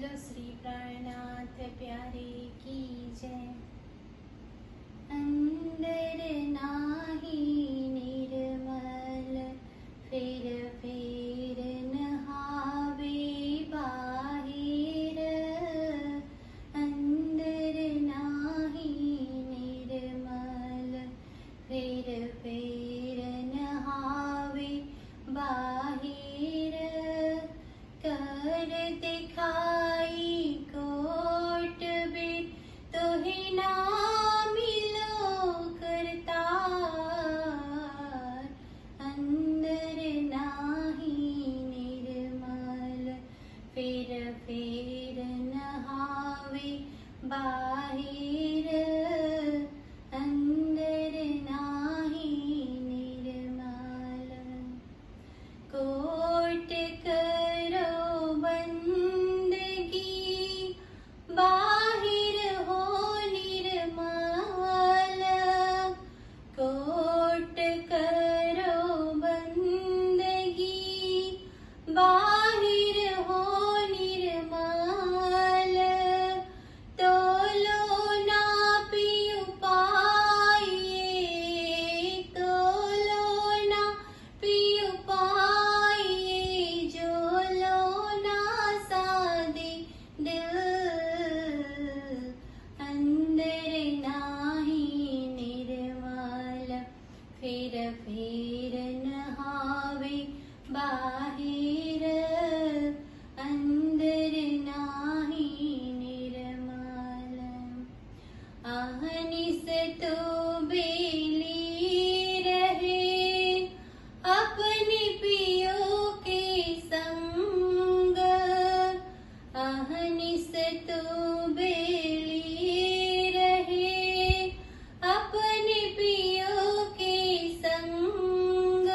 बोलो श्री प्राणनाथ प्यारे की जय। अंदर नाही निर्मल फिर नहावे बाहिर। अंदर नाही निर्मल फिर नहावे बाहिर। कर दिखाई कोट बिन तो ही ना मिलो करतार। अंदर नाही निर्मल फिर नहावे बाहिर। अंदर नाही निर्मल कोट करो बंदगी बाहिर हो निर्मल। कोट करो बंदगी बाहिर हो निर्मल। तोलो ना पियु पाइए, तोलो ना पियु पाइए, जो लो ना सादे दिल। अंदर नाही निर्मल फिर नहावे बाहिर। अंदर नाही निर्मल अहनिस तो बेली रहे अपनी पियो के संग। अहनिस तो बेली रहे अपने पियो के संग।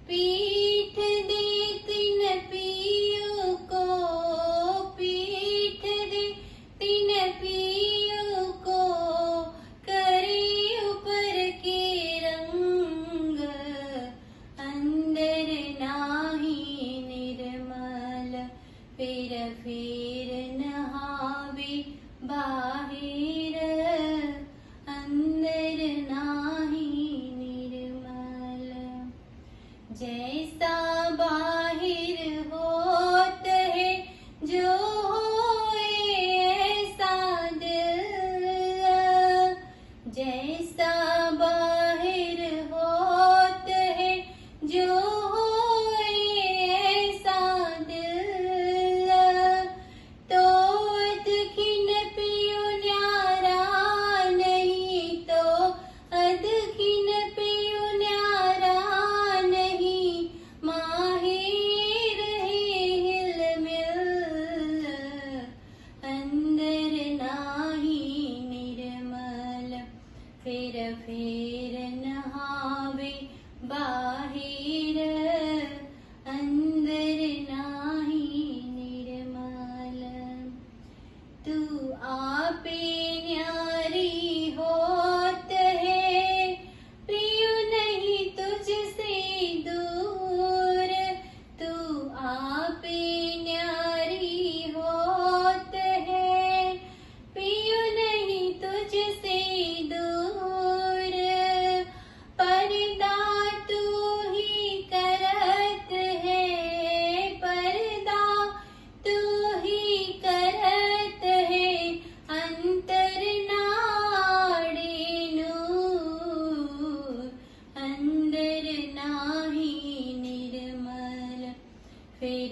पीठ दे तिन पियो को, पीठ दे तिन पियो को, करे ऊपर के रंग। अंदर नाही निर्मल फिर नहावे बाहिर। अंदर नाही निर्मल जैसा बाहिर होत है जो होए ऐसा दिल। जैसा बाहिर होत है जो होए ऐसा दिल। तो अदखिन पियो न्यारा नहीं, तो अदखिन पियो न्यारा नहीं, माहिर है हिल मिल। अंदर नाही निर्मल फिर नहावे बाहिर। अंदर नाही निर्मल तू आपे न्यारी होत है, प्रिय नहीं तुझसे दूर। तू आपे न्यारी होत है, प्रिय नहीं तुझसे दूर। पर्दा तू ही करत है, पर्दा तू ही करत है। अंतर नाड़े नूर। अंदर नाही निर्मल फिर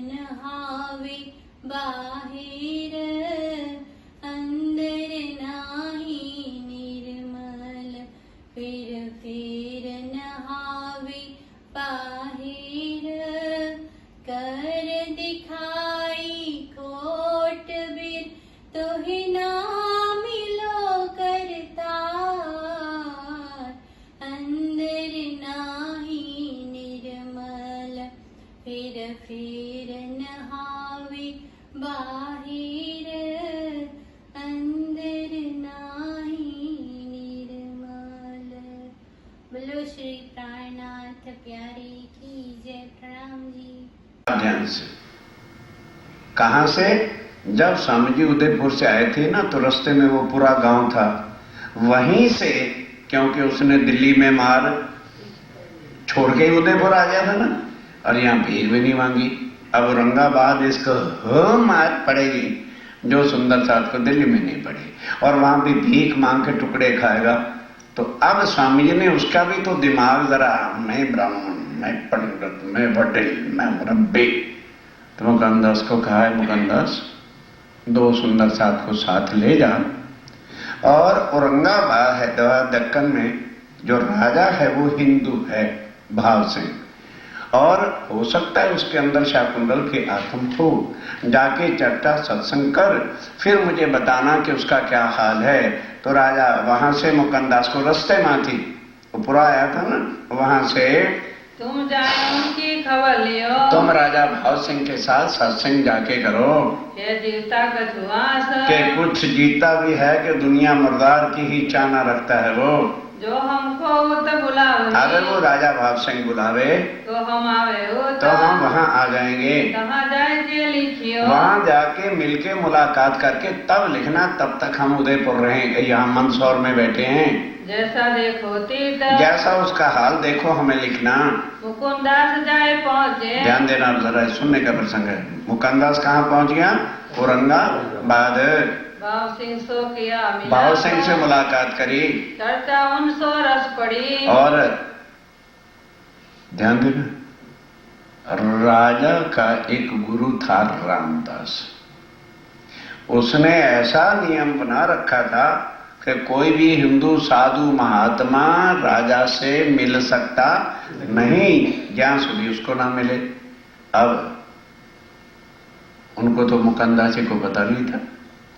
नहावे बाहिर। अंदर नाही निर्मल फिर नहावे बाहिर। कर दिखाई कोट बिन तो ही ना मिलो करतार। अंदर नाही निर्मल फिर नहावे बाहिर। अंदर नाही निर्मल। बोलो श्री प्राणनाथ प्यारे की जय। प्रणाम जी। ध्यान से कहां से? जब स्वामी जी उदयपुर से आए थे ना, तो रास्ते में वो पूरा गांव था, वहीं से, क्योंकि उसने दिल्ली में मार छोड़ के ही उदयपुर आ गया था ना, और यहाँ भीख भी नहीं मांगी। अब औरंगाबाद इसको हो मार पड़ेगी जो सुंदर साथ को दिल्ली में नहीं पड़ी, और वहां भी भीख मांग के टुकड़े खाएगा। तो अब स्वामी जी ने उसका भी तो दिमाग जरा, मैं ब्राह्मण, मैं पंडित, मैं वडील, मैं मुरब्बी, तो मुकंदास को कहा है, मुकंदास 2 सुंदर साथ को साथ ले जा, और औरंगाबाद हैदराबाद दक्कन में जो राजा है वो हिंदू है, भाव सिंह, और हो सकता है उसके अंदर शाकुंतल के आत्म हो, जाके चर्चा सत्संग कर, फिर मुझे बताना कि उसका क्या हाल है। तो राजा वहां से मुकंदास को रास्ते में थी, वो पूरा आया था ना, वहां से तुम जाए उनकी खबर लियो, तुम राजा भाव सिंह के साथ सत्संग जाके करो, ये जीता कछुआस, के कुछ जीता भी है कि दुनिया मुर्दार की ही चाना रखता है वो, जो हमको उत बुलावे, अगर वो राजा भाव सिंह बुलावे तो हम आवे हो, तो हम वहां आ जाएंगे। कहाँ जाए के लिखियो, वहां जाके मिलके मुलाकात करके तब लिखना, तब तक हम उदयपुर रहेंगे, यहाँ मंदसौर में बैठे हैं। जैसा देखो तीत, जैसा उसका हाल देखो हमें लिखना। मुकुंदास जाए पहुँचे, ध्यान देना जरा, सुनने का प्रसंग है। मुकंदास कहाँ पहुंच गया? औरंगाबाद। भाव सिंह सो किया मिला, भाव सिंह से मुलाकात करी, चर्चा उन सो रस पड़ी, और ध्यान देना, राजा का एक गुरु था रामदास, उसने ऐसा नियम बना रखा था कि कोई भी हिंदू साधु महात्मा राजा से मिल सकता नहीं, ज्ञान सुधी उसको ना मिले। अब उनको तो मुकंदासी को पता नहीं था,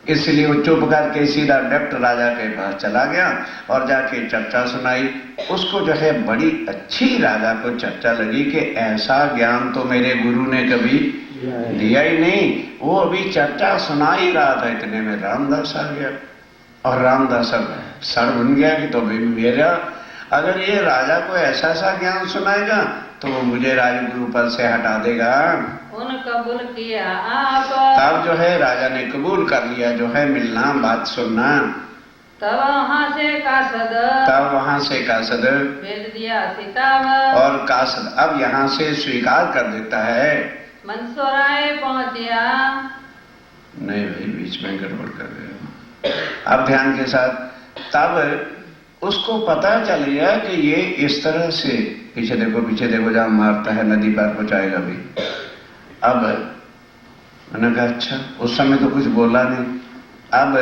इसलिए वो चुप करके सीधा डायरेक्ट राजा के पास चला गया और जाके चर्चा सुनाई। उसको जो है बड़ी अच्छी राजा को चर्चा लगी कि ऐसा ज्ञान तो मेरे गुरु ने कभी दिया ही नहीं। वो अभी चर्चा सुना ही रहा था, इतने में रामदास आ गया, और रामदास अब सड़ बन गया कि तो भाई मेरा, अगर ये राजा को ऐसा सा ज्ञान सुनाएगा तो वो मुझे राजगुरु पद से हटा देगा। उन कबूल किया आप, तब जो है राजा ने कबूल कर लिया, जो है मिलना, बात सुनना। तब वहाँ से कासद भेज दिया सीताव, और कासद अब यहाँ से स्वीकार कर देता है। मंसूराए पहुँचिया, नहीं भाई, बीच में गड़बड़ कर रहे हो, अब ध्यान के साथ। तब उसको पता चल गया कि ये इस तरह से, पीछे देखो जहाँ मारता है, नदी पार पहुंचाएगा भी। अब मैंने कहा अच्छा, उस समय तो कुछ बोला नहीं। अब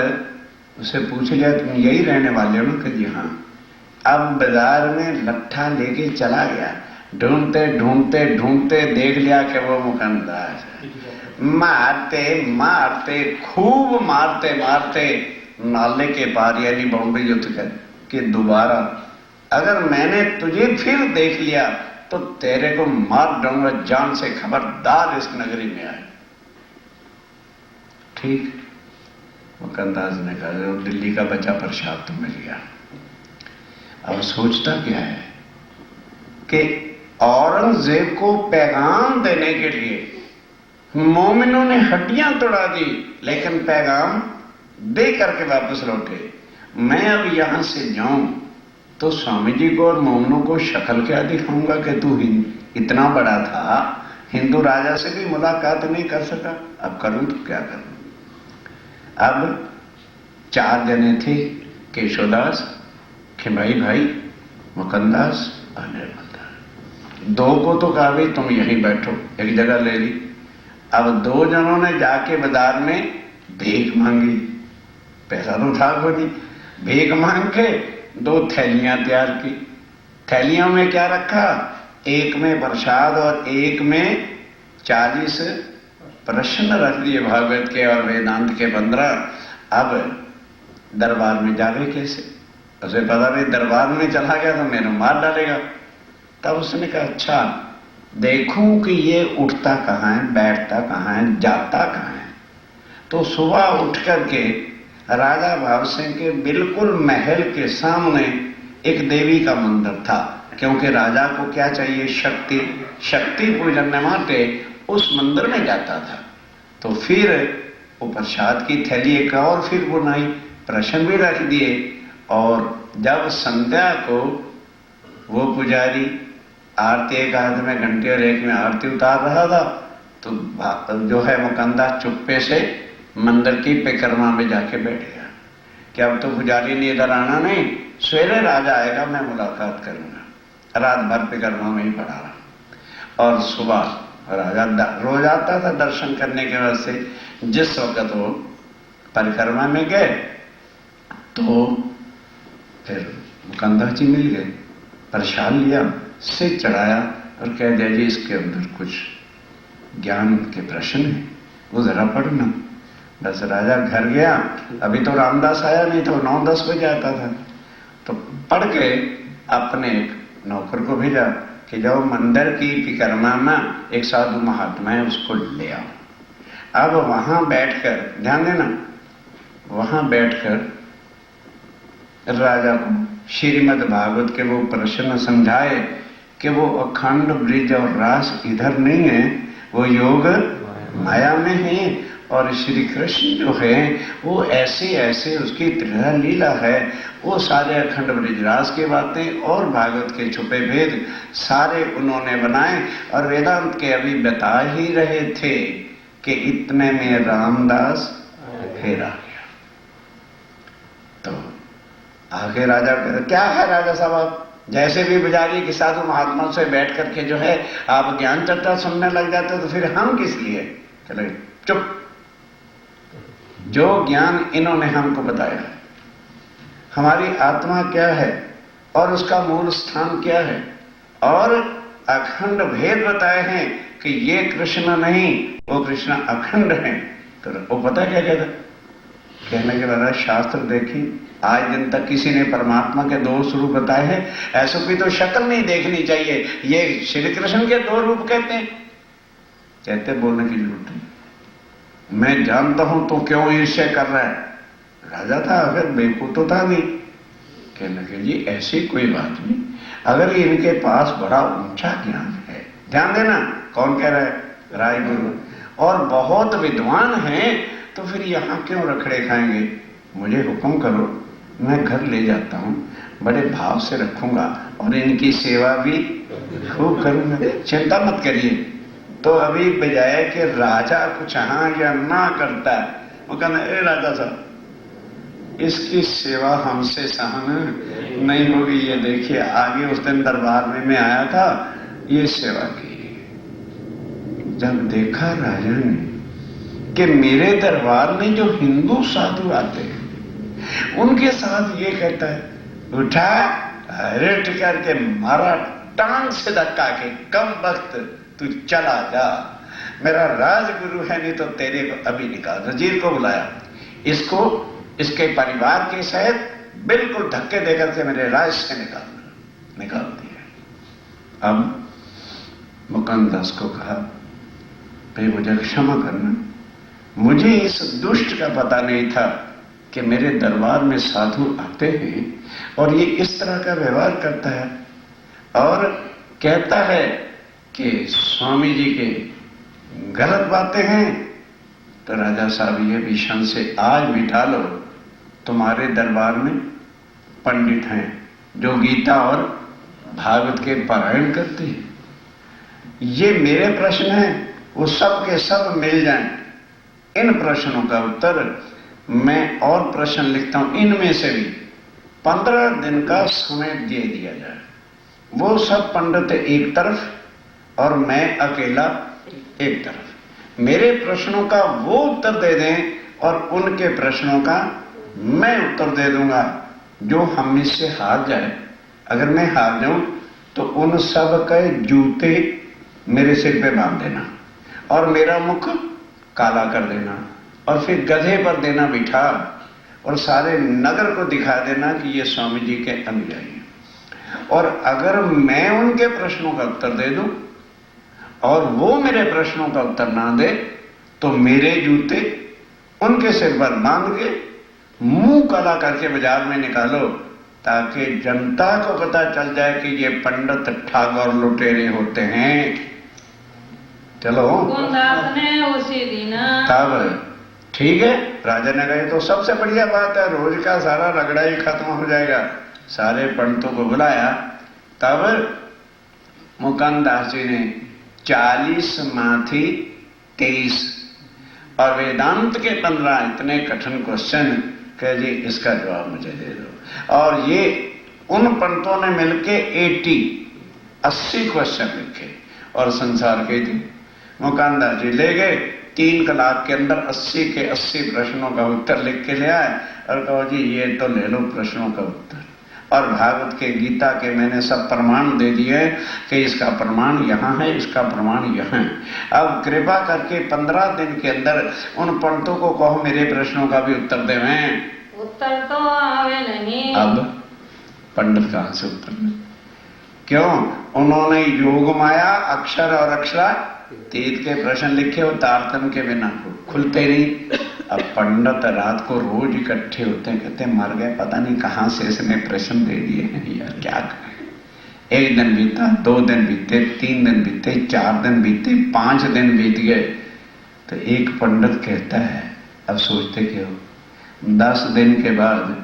उसे पूछ लिया तुम यही रहने वाले हो ना? कि जी हाँ। अब बाजार में लट्ठा लेके चला गया, ढूंढते ढूंढते ढूंढते देख लिया कि वो मुकंदास है। मारते मारते, खूब मारते मारते नाले के पार, यानी बॉम्बे जो तुझे, कि दोबारा अगर मैंने तुझे फिर देख लिया तो तेरे को मार दूंगा जान से, खबरदार इस नगरी में आए। ठीक, मुकंदास ने कहा दिल्ली का बचा प्रसाद तो मिल गया। अब सोचता क्या है कि औरंगजेब को पैगाम देने के लिए मोमिनों ने हड्डियां तोड़ा दी, लेकिन पैगाम दे करके वापस लौटे। मैं अब यहां से जाऊं तो स्वामी जी को और मोमिनों को शक्ल क्या दिखाऊंगा कि तू इतना बड़ा था, हिंदू राजा से भी मुलाकात नहीं कर सका, अब करूं तो क्या करूं। अब 4 जने थे, केशोदास, खिमाई भाई, मुकंदास और निर्मलदास। 2 को तो कहा भाई तुम यहीं बैठो, एक जगह ले ली। अब 2 जनों ने जाके बाजार में भीख मांगी, पैसा तो था कोई नहीं, भीख मांग के 2 थैलियां तैयार की। थैलियों में क्या रखा? एक में प्रसाद और एक में 40 प्रश्न रख दिए, भागवत के और वेदांत के 15। अब दरबार में जावे कैसे? उसे पता नहीं दरबार में चला गया तो मेरे मार डालेगा। तब उसने कहा अच्छा देखूं कि ये उठता कहाँ है, बैठता कहाँ है, जाता कहाँ है। तो सुबह उठ करके राजा भाव सिंह के बिल्कुल महल के सामने एक देवी का मंदिर था, क्योंकि राजा को क्या चाहिए? शक्ति पूजन माटे उस मंदिर में जाता था। तो फिर वो प्रसाद की थैली एक और फिर बुनाई, प्रश्न भी रख दिए। और जब संध्या को वो पुजारी आरती एक हाथ में घंटे और एक में आरती उतार रहा था, तो जो है मुकंदर चुप्पे से मंदिर की परिक्रमा में जाके बैठ गया कि अब तो पुजारी ने इधर आना नहीं, सवेरे राजा आएगा, मैं मुलाकात करूंगा। रात भर परिक्रमा में ही पड़ा रहा और सुबह राजा रोज आता था दर्शन करने के वास्ते। जिस वक्त वो परिक्रमा में गए तो फिर मुकंदर जी मिल गए, प्रसाद लिया, सिर चढ़ाया और कह दिया जी इसके अंदर कुछ ज्ञान के प्रश्न है, वो जरा पढ़ना। बस राजा घर गया, अभी तो रामदास आया नहीं, तो 9-10 बजे आता था, तो पढ़ के अपने एक नौकर को भेजा कि जाओ मंदिर की परिक्रमा में एक साधु महात्मा है, उसको ले आओ। अब वहां बैठकर, ध्यान देना, वहां बैठकर राजा को श्रीमद् भागवत के वो प्रश्न समझाए कि वो अखंड ब्रिज और रास इधर नहीं है, वो योग माया में है, और श्री कृष्ण जो है वो ऐसे ऐसे उसकी त्रिधा लीला है, वो सारे अखंड ब्रिजरास की बातें और भागवत के छुपे भेद सारे उन्होंने बनाए। और वेदांत के अभी बता ही रहे थे कि इतने में रामदास फिर आ गया। तो आगे राजा कहते क्या है राजा साहब, आप जैसे भी पुजारी के साधु महात्मा से बैठ करके जो है आप ज्ञान चर्चा सुनने लग जाते, तो फिर हम किस लिए? चले चुप, जो ज्ञान इन्होंने हमको बताया, हमारी आत्मा क्या है और उसका मूल स्थान क्या है, और अखंड भेद बताए हैं कि ये कृष्ण नहीं, वो कृष्ण अखंड है। तो वो पता क्या कहता, कहने के बाद शास्त्र देखी, आज दिन तक किसी ने परमात्मा के 2 स्वरूप बताए हैं, ऐसों की तो शक्ल नहीं देखनी चाहिए, ये श्री कृष्ण के 2 रूप कहते हैं। कहते बोलने की जरूरत नहीं, मैं जानता हूं तो क्यों ईर्ष्या कर रहा है। राजा था, अगर बेवकूफ तो था नहीं। कहने लगे जी ऐसी कोई बात नहीं, अगर इनके पास बड़ा ऊंचा ज्ञान है, ध्यान देना कौन कह रहा है, राय गुरु, और बहुत विद्वान हैं, तो फिर यहां क्यों रखड़े खाएंगे, मुझे हुक्म करो, मैं घर ले जाता हूं, बड़े भाव से रखूंगा और इनकी सेवा भी खूब करूंगा, चिंता मत करिए। तो अभी बजाय कि राजा कुछ हाँ या ना करता है, वो कहना ए राजा साहब इसकी सेवा हमसे सहन नहीं होगी, ये देखिए आगे उस दिन दरबार में मैं आया था, ये सेवा की। जब देखा राजा ने कि मेरे दरबार में जो हिंदू साधु आते हैं उनके साथ ये कहता है उठा रेट करके मारा टांग से धक्का के, कम वक्त तू चला जा, मेरा राजगुरु है, नहीं तो तेरे को अभी निकाल। वजीर को बुलाया, इसको इसके परिवार के सहित बिल्कुल धक्के देकर के मेरे राज से निकाल दिया। अब मुकंदस को कहा भाई मुझे क्षमा करना, मुझे इस दुष्ट का पता नहीं था कि मेरे दरबार में साधु आते हैं और ये इस तरह का व्यवहार करता है और कहता है कि स्वामी जी के गलत बातें हैं। तो राजा साहब ये भीषण से आज बिठा लो, तुम्हारे दरबार में पंडित हैं जो गीता और भागवत के पारायण करते हैं, ये मेरे प्रश्न हैं, वो सब के सब मिल जाएं, इन प्रश्नों का उत्तर मैं और प्रश्न लिखता हूं, इनमें से भी 15 दिन का समय दे दिया जाए। वो सब पंडित एक तरफ और मैं अकेला एक तरफ, मेरे प्रश्नों का वो उत्तर दे दें और उनके प्रश्नों का मैं उत्तर दे दूंगा। जो हम में से हार जाए, अगर मैं हार जाऊं तो उन सब के जूते मेरे सिर पे बांध देना और मेरा मुख काला कर देना और फिर गधे पर देना बिठा और सारे नगर को दिखा देना कि ये स्वामी जी के अनुयायी हैं। और अगर मैं उनके प्रश्नों का उत्तर दे दूं और वो मेरे प्रश्नों का उत्तर ना दे तो मेरे जूते उनके सिर पर बांध के मुंह काला करके बाजार में निकालो, ताकि जनता को पता चल जाए कि ये पंडित ठाकुर लुटेरे होते हैं। चलो। मुकुंदास ने उसी दिन तब ठीक है, राजा ने कहा तो सबसे बढ़िया बात है, रोज का सारा रगड़ा ही खत्म हो जाएगा। सारे पंडितों को बुलाया। तब मुकुंदास जी ने 40 माथी 23 और वेदांत के 15 इतने कठिन क्वेश्चन कह जी इसका जवाब मुझे दे दो। और ये उन पंडितों ने मिलके 80 क्वेश्चन लिखे और संसार के थे। मुकुंदास जी ले गए, 3 कलाक के अंदर 80 के 80 प्रश्नों का उत्तर लिख के ले आए और कहो जी ये तो ले लो प्रश्नों का उत्तर। और भागवत के गीता के मैंने सब प्रमाण दे दिए कि इसका प्रमाण यहाँ है, इसका प्रमाण यहाँ है। अब कृपा करके 15 दिन के अंदर उन पंडितों को कहो मेरे प्रश्नों का भी उत्तर देवें। उत्तर तो आवे नहीं। अब पंडित कहां से उत्तर दें? क्यों? उन्होंने योग माया अक्षर और अक्षरातीत के प्रश्न लिखे हो, तारतम के बिना खुलते नहीं। अब पंडित रात को रोज इकट्ठे होते हैं, कहते मर गए, पता नहीं कहां से इसने प्रश्न दे दिए हैं यार, क्या करें। 1 दिन बीता, 2 दिन बीते, 3 दिन बीते, 4 दिन बीते, 5 दिन बीत गए। तो एक पंडित कहता है, अब सोचते क्यों, 10 दिन के बाद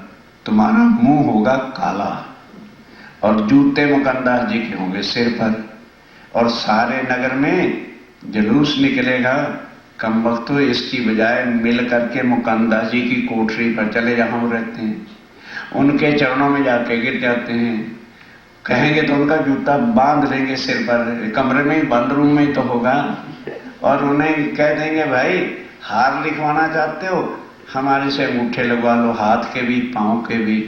तुम्हारा मुंह होगा काला और जूते मुकुंदास जी के होंगे सिर पर और सारे नगर में जुलूस निकलेगा। कम वक्त तो इसकी बजाय मिल करके मुकुंदास जी की कोठरी पर चले जहां वो रहते हैं, उनके चरणों में जाके गिर जाते हैं। कहेंगे तो उनका जूता बांध लेंगे सिर पर, कमरे में बंद रूम में तो होगा। और उन्हें कह देंगे भाई हार लिखवाना चाहते हो, हमारे से अंगूठे लगवा लो, हाथ के भी पांव के भी।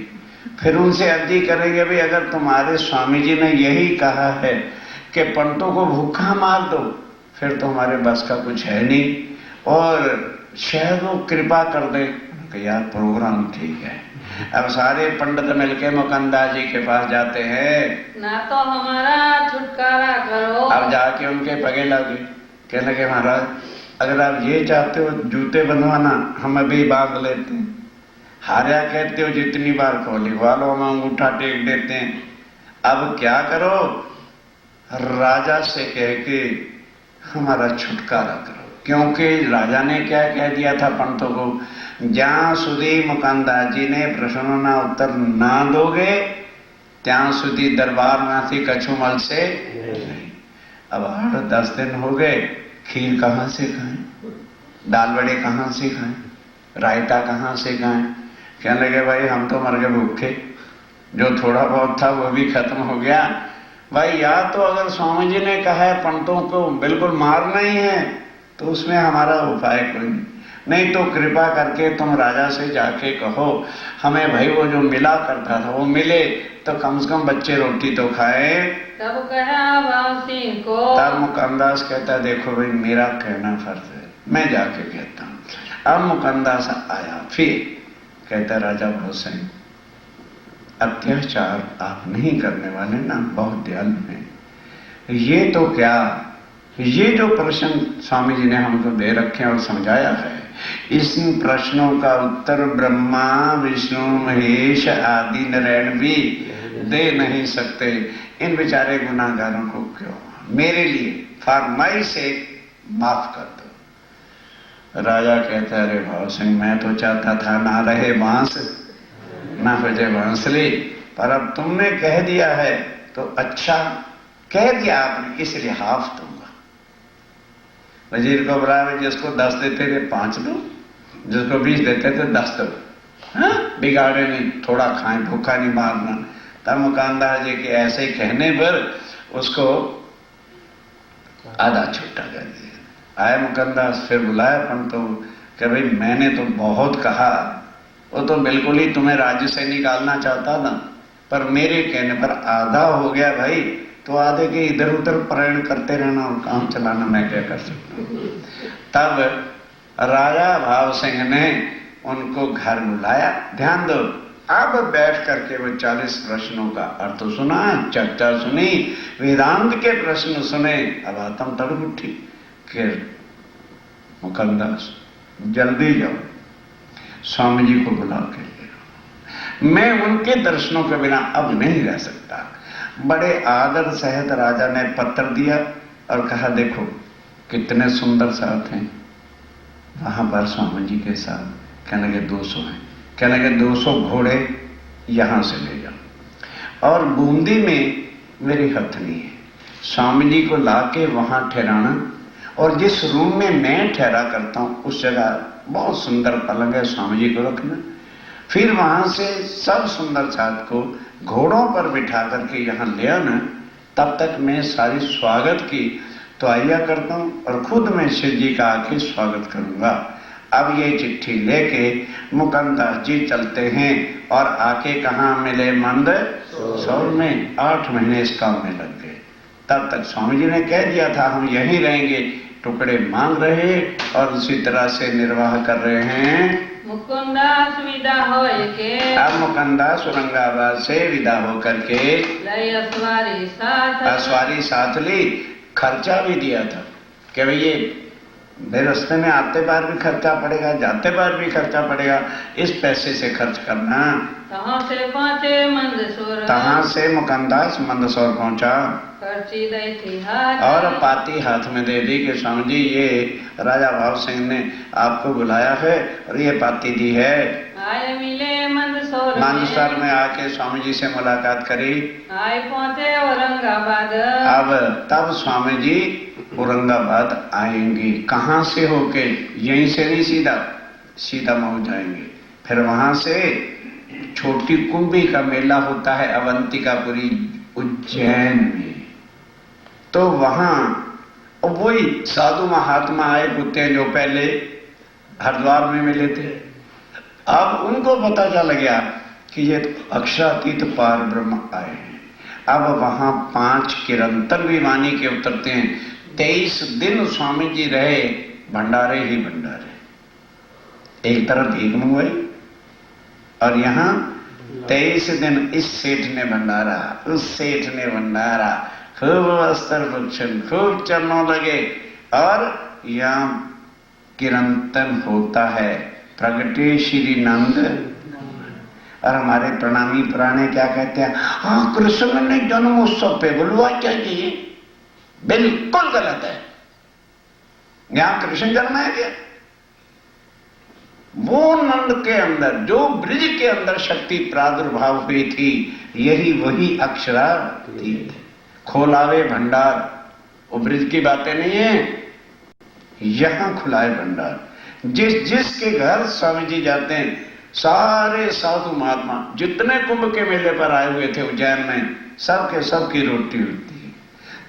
फिर उनसे अर्जी करेंगे भाई अगर तुम्हारे स्वामी जी ने यही कहा है कि पंडितों को भूखा मार दो, फिर तो हमारे बस का कुछ है नहीं, और शायद वो कृपा कर दे कि यार प्रोग्राम ठीक है। अब सारे पंडित मिलके मुकुंदास जी के पास जाते हैं, ना तो हमारा छुटकारा करो। अब जाके उनके पगे लगे, कहने लगे महाराज अगर आप ये चाहते हो जूते बंधवाना हम अभी बांध लेते हैं, हार्या कहते हो जितनी बार कहो लिखवा लो, हम अंगूठा टेक देते हैं। अब क्या करो, राजा से कह के हमारा छुटकारा करो। क्योंकि राजा ने क्या कह दिया था पंडितों को, ज्यां सुधी मुकुंदास जी ने प्रश्नों ना उत्तर ना दोगे त्यां सुधी दरबार में थी कछुमल से नहीं। अब 8-10 दिन हो गए, खीर कहां से खाएं, दाल बड़े कहां से खाएं, रायता कहां से खाएं। कहने लगे भाई हम तो मर गए भूखे, जो थोड़ा बहुत था वो भी खत्म हो गया। भाई या तो अगर स्वामी जी ने कहा है पंडितों को बिल्कुल मारना ही है तो उसमें हमारा उपाय कोई नहीं, तो कृपा करके तुम राजा से जाके कहो हमें भाई वो जो मिला करता था वो मिले, तो कम से कम बच्चे रोटी तो खाए। तब कहा भाव सिंह को, तब मुकुंदास कहता देखो भाई मेरा कहना फर्ज है, मैं जाके कहता हूं। अब मुकुंदास आया, फिर कहता राजा भाव सिंह अत्याचार आप नहीं करने वाले ना, बहुत दयालु हैं। ये तो क्या, ये जो प्रश्न स्वामी जी ने हमको दे रखे और समझाया है, इस प्रश्नों का उत्तर ब्रह्मा विष्णु महेश आदि नारायण भी दे नहीं सकते। इन बेचारे गुनाहगारों को क्यों, मेरे लिए फॉर माई सेक माफ कर दो। राजा कहता अरे भाव सिंह मैं तो चाहता था ना रहे बांस ना बजे बांसुरी, पर अब तुमने कह दिया है तो अच्छा कह दिया आपने, इसलिए हाफ दूंगा। वजीर को बुलाया, जिसको 10 देते थे 5 दो, जिसको 20 देते थे 10 दो, हाँ बिगाड़े नहीं, थोड़ा खाएं, भूखा नहीं मारना। तब मुकुंदास जी के ऐसे कहने पर उसको आधा छुट्टा कर दिया। आए मुकुंदास, फिर बुलाया पंडितों कि भाई मैंने तो बहुत कहा, वो तो बिल्कुल ही तुम्हें राज्य से निकालना चाहता था, पर मेरे कहने पर आधा हो गया भाई, तो आधे के इधर उधर प्रयाण करते रहना और काम चलाना मैं क्या कर सकता हूं। तब राजा भाव सिंह ने उनको घर बुलाया। ध्यान दो, अब बैठ करके वो 40 प्रश्नों का अर्थ सुना, चर्चा सुनी, वेदांत के प्रश्न सुने। अब आत्म तड़प उठी कि मुकुंदास जल्दी जाओ, स्वामी जी को बुला के ले आओ, मैं उनके दर्शनों के बिना अब नहीं रह सकता। बड़े आदर सहित राजा ने पत्र दिया और कहा देखो कितने सुंदर साथ हैं। वहां पर स्वामी जी के साथ कहने के 200 हैं, कहने के 200 घोड़े यहां से ले जाओ और बूंदी में मेरी हथनी है, स्वामी जी को लाके वहां ठहराना और जिस रूम में मैं ठहरा करता हूं उस जगह बहुत सुंदर पलंग है, स्वामी जी को रखना। फिर वहां से सब सुंदर साथ को घोड़ों पर बिठा करके यहां ले आना। तब तक मैं सारी स्वागत की तो आइया करता हूं और खुद मैं शिव जी का आके स्वागत करूंगा। अब ये चिट्ठी लेके मुकंदास जी चलते हैं और आके कहां मिले? मंदसौर में। 8 महीने इस काम में लग गए। तब तक स्वामी जी ने कह दिया था हम यहीं रहेंगे, टुकड़े मांग रहे और उसी तरह से निर्वाह कर रहे हैं। मुकुंदास विदा होए के अब मुकंदास औरंगाबाद से विदा होकर के असवारी साथ ली। खर्चा भी दिया था कि भाई ये रास्ते में आते बार भी खर्चा पड़ेगा, जाते बार भी खर्चा पड़ेगा, इस पैसे से खर्च करना। तहाँ से पहुंचे मंदसौर, तहाँ से मुकंदास मंदसौर पहुंचा। पर्ची दी थी हाथ और पाती हाथ में दे दी कि स्वामी जी ये राजा भाव सिंह ने आपको बुलाया है और ये पाती दी है। आए मिले मंदसौर में आके स्वामी जी से मुलाकात करी। आए पहुंचे औरंगाबाद। अब तब स्वामी जी औरंगाबाद आएंगे। कहां से होके? यहीं से नहीं, सीधा मऊ जाएंगे। फिर वहां से छोटी कुंभी का मेला होता है अवंतिकापुरी उज्जैन में, तो वहां वही साधु महात्मा आए होते हैं जो पहले हरिद्वार में मिले थे। अब उनको पता चल गया कि ये अक्षरातीत पार ब्रह्म आए हैं। अब वहां 5 किरंतर भी वाणी के उतरते हैं। 23 दिन स्वामी जी रहे, भंडारे ही भंडारे। एक तरफ भीख मंगवाई और यहां 23 दिन इस सेठ ने भंडारा, उस सेठ ने भंडारा, खूब वस्त्र भक्षण, खूब चरणों लगे। और यहां किरंतन होता है प्रगटे श्री नंद। और हमारे प्रणामी पुराने क्या कहते हैं? हाँ, कृष्ण ने जन्मोत्सव पे बुलवा चाहिए। बिल्कुल गलत है। यहां कृष्ण जन्म है क्या? वो नंद के अंदर जो ब्रिज के अंदर शक्ति प्रादुर्भाव हुई थी, यही वही अक्षरातीत है। खोलावे भंडार, वो ब्रिज की बातें नहीं है, यहां खुलाए भंडार। जिसके घर स्वामी जी जाते हैं, सारे साधु महात्मा जितने कुंभ के मेले पर आए हुए थे उज्जैन में, सबकी रोटी होती है।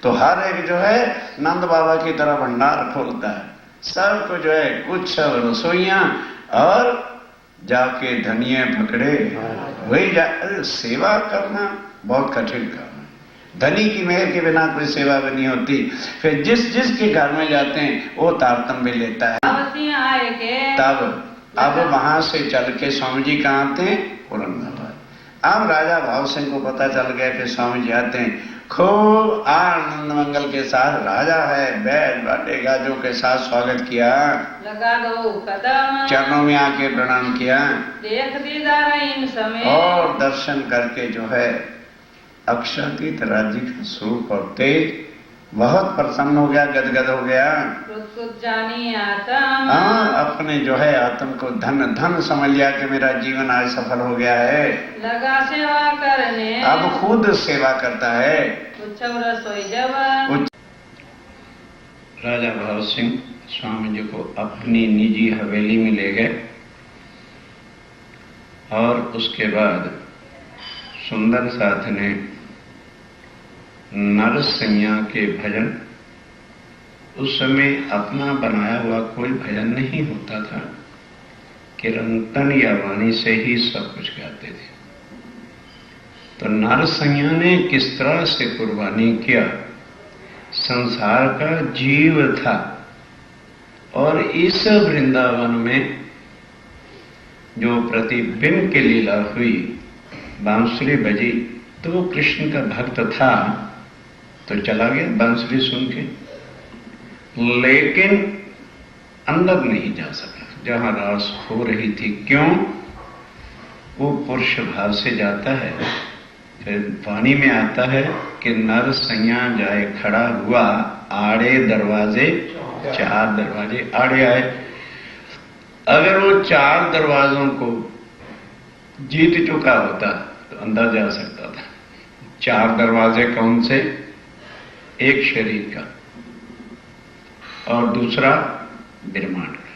तो हर एक जो है नंद बाबा की तरह भंडार खोलता है। सबको जो है कुछ रसोइयां और जाके धनिये पकड़े वही सेवा करना बहुत कठिन काम है। धनी की मेहर के बिना कोई सेवा भी नहीं होती। फिर जिसके घर में जाते हैं वो तारतम्य लेता है। आए के तब अब वहां से चल के स्वामी जी कहाँ आते हैं? औरंगाबाद। अब राजा भाव सिंह को पता चल गया कि स्वामी जी आते हैं। खूब आनंद मंगल के साथ राजा है बैठ बाटे गाजों के साथ स्वागत किया। लगा दो कदम, चरणों में आके प्रणाम किया। देख दीदार इन समय, और दर्शन करके जो है अक्षरातीत राज्य का स्वरूप और तेज बहुत प्रसन्न हो गया, गदगद हो गया। कुछ जानी आत्म, हाँ, अपने जो है आत्म को धन समझ लिया कि मेरा जीवन आज सफल हो गया है। लगा सेवा करने, अब खुद सेवा करता है। रसोई जब राजा भाव सिंह स्वामी जी को अपनी निजी हवेली में ले गए और उसके बाद सुंदर साथ ने नरसिंह के भजन, उस समय अपना बनाया हुआ कोई भजन नहीं होता था, कीर्तन या वाणी से ही सब कुछ गाते थे। तो नरसिंह ने किस तरह से कुर्बानी किया, संसार का जीव था और इस वृंदावन में जो प्रतिबिंब की लीला हुई, बांसुरी बजी तो वो कृष्ण का भक्त था तो चला गया बांसुरी सुन के, लेकिन अंदर नहीं जा सका जहां रास हो रही थी। क्यों? वो पुरुष भाव से जाता है। फिर वाणी में आता है कि नर सैया जाए खड़ा हुआ आड़े दरवाजे 4 दरवाजे आड़े आए। अगर वो 4 दरवाजों को जीत चुका होता तो अंदाजा आ सकता था। 4 दरवाजे कौन से? एक शरीर का, और दूसरा ब्रह्मांड का,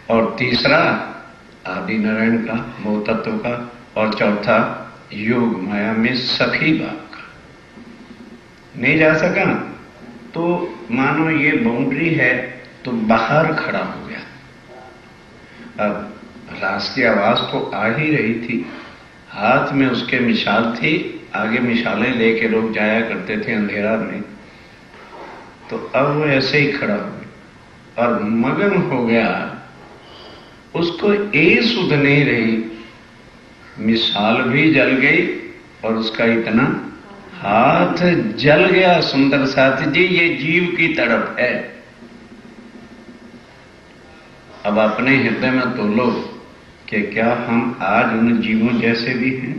और तीसरा आदि नारायण का, मोह तत्व का, और चौथा योग माया में सखी बाप का। नहीं जा सका तो मानो ये बाउंड्री है तो बाहर खड़ा हो गया। अब रास की आवाज तो आ ही रही थी, हाथ में उसके मिसाल थी, आगे मिसालें लेके लोग जाया करते थे अंधेरा में, तो अब वो ऐसे ही खड़ा हो गया और मगन हो गया। उसको ए सुध नहीं रही, मिसाल भी जल गई और उसका इतना हाथ जल गया। सुंदर साथी जी, ये जीव की तड़प है। अब अपने हृदय में तोलो कि क्या हम आज उन जीवों जैसे भी हैं?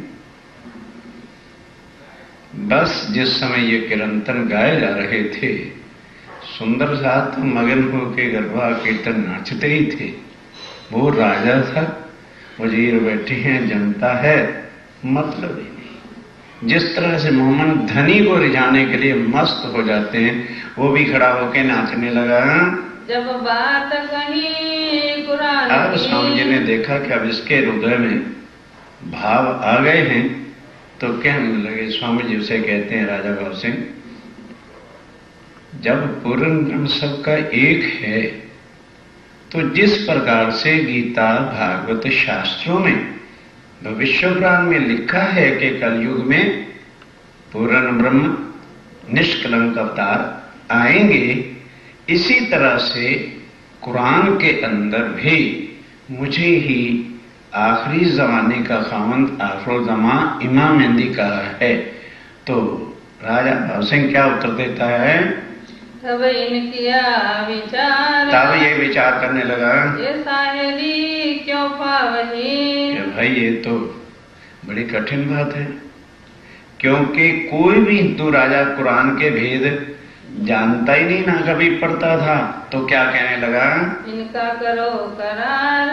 बस जिस समय ये कीर्तन गाए जा रहे थे, सुंदर साथ मगन होके गरबा कीर्तन नाचते ही थे। वो राजा था, वजीर बैठे हैं, जनता है, मतलब ही नहीं। जिस तरह से मोहम्मद धनी को रिझाने के लिए मस्त हो जाते हैं, वो भी खड़ा होके नाचने लगा। जब बात कही कुरान की। अब स्वामी जी ने देखा कि अब इसके हृदय में भाव आ गए हैं, तो कहने लगे। स्वामी जी उसे कहते हैं, राजा भव सिंह, जब पूर्ण ब्रह्म सबका एक है, तो जिस प्रकार से गीता भागवत शास्त्रों में भविष्य पुराण में लिखा है कि कलयुग में पूर्ण ब्रह्म निष्कलंक अवतार आएंगे, इसी तरह से कुरान के अंदर भी मुझे ही आखिरी जमाने का खामंद आखिर जमा इमाम मेहंदी कहा है। तो राजा भव सिंह क्या उत्तर देता है? तब इनकिया विचार, तब ये विचार करने लगा, ये साहेली क्यों पावही। भाई ये तो बड़ी कठिन बात है, क्योंकि कोई भी हिंदू राजा कुरान के भेद जानता ही नहीं, ना कभी पढ़ता था। तो क्या कहने लगा? इनका करो करार।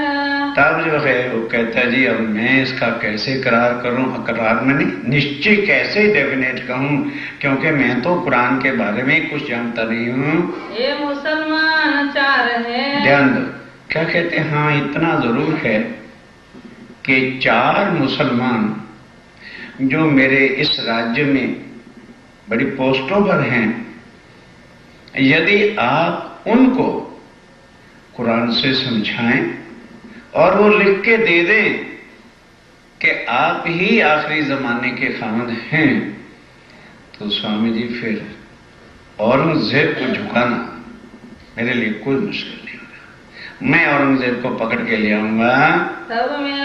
तब जो है वो कहता है, जी अब मैं इसका कैसे करार करूं? करार में नहीं, निश्चय कैसे डेफिनेट कहूं, क्योंकि मैं तो कुरान के बारे में कुछ जानता नहीं हूं। ये मुसलमान 4 है। ध्यान दो, क्या कहते हैं? हाँ, इतना जरूर है कि 4 मुसलमान जो मेरे इस राज्य में बड़ी पोस्टों पर हैं, यदि आप उनको कुरान से समझाएं और वो लिख के दे दें कि आप ही आखिरी जमाने के खामद हैं, तो स्वामी जी फिर औरंगजेब को झुकाना मेरे लिए कोई मुश्किल नहीं होगा। मैं औरंगजेब को पकड़ के ले आऊंगा। तब मैं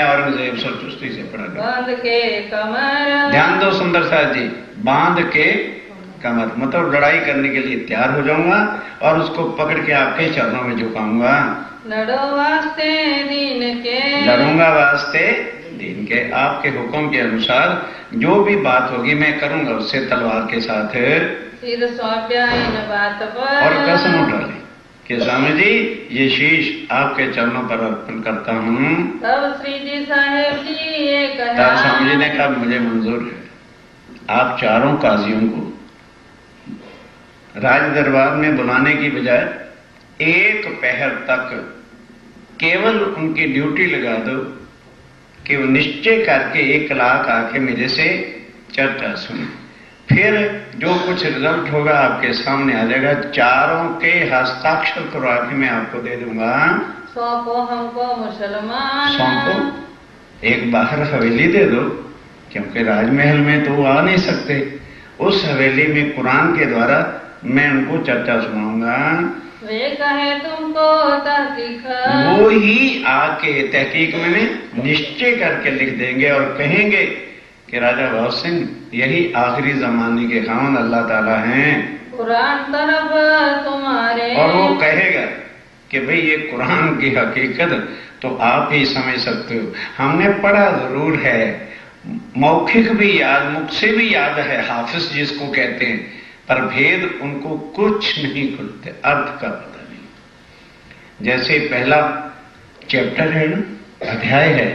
औरंगजेब सो चुस्ती से पड़ा बांध के कमर। ध्यान दो सुंदर साथ जी, बांध के कमर मतलब लड़ाई करने के लिए तैयार हो जाऊंगा और उसको पकड़ के आपके चरणों में झुकाऊंगा। लड़ो वास्ते दीन के, लड़ूंगा वास्ते दीन के, आपके हुक्म के अनुसार जो भी बात होगी मैं करूंगा उससे तलवार के साथ। सिर सौंपया इन बात पर, और कसम उठा ली कि स्वामी जी ये शीश आपके चरणों पर अर्पण करता हूँ। तब श्री जी साहेब जी ये कहा, तब स्वामी जी ने कहा मुझे मंजूर है। आप 4 काजियों को राज दरबार में बुलाने की बजाय 1 पहर तक केवल उनकी ड्यूटी लगा दो कि वो निश्चय करके 1 लाख आके मेरे से चर्चा सुने, फिर जो कुछ रिजल्ट होगा आपके सामने आ जाएगा। 4 के हस्ताक्षर करवा के मैं आपको दे दूंगा। सौंपो हमको मुसलमान, सौंपो। एक बाहर हवेली दे दो, क्योंकि राजमहल में तो वो आ नहीं सकते। उस हवेली में कुरान के द्वारा मैं उनको चर्चा सुनाऊंगा। वे कहे तुमको तहकीक, वो ही आके तहकीक में निश्चय करके लिख देंगे और कहेंगे कि राजा भव सिंह यही आखिरी जमाने के खामद अल्लाह ताला हैं। कुरान तरफ तुम्हारे, और वो कहेगा कि भाई ये कुरान की हकीकत तो आप ही समझ सकते हो, हमने पढ़ा जरूर है मौखिक भी याद, मुख से भी याद है, हाफिज जिसको कहते हैं, पर भेद उनको कुछ नहीं खुलते, अर्थ का पता नहीं। जैसे पहला चैप्टर है ना, अध्याय है,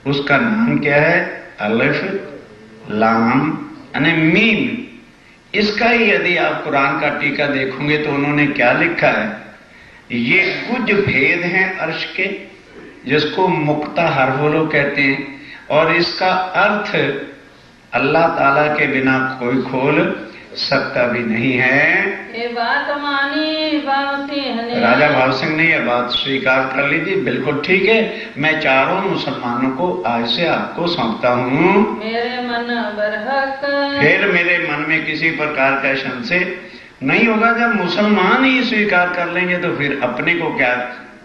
उसका नाम क्या है? अलिफ लाम यानी मीम। इसका ही यदि आप कुरान का टीका देखोगे तो उन्होंने क्या लिखा है? ये कुछ भेद हैं अर्श के, जिसको मुक्ता हरफ कहते हैं, और इसका अर्थ अल्लाह ताला के बिना कोई खोल सकता भी नहीं है। ये बात मानी भाव सिंह ने। राजा भाव सिंह ने यह बात स्वीकार कर ली थी। बिल्कुल ठीक है, मैं चारों मुसलमानों को आज से आपको सौंपता हूँ। मेरे मन बरहक। फिर मेरे मन में किसी प्रकार का संशय नहीं होगा। जब मुसलमान ही स्वीकार कर लेंगे तो फिर अपने को क्या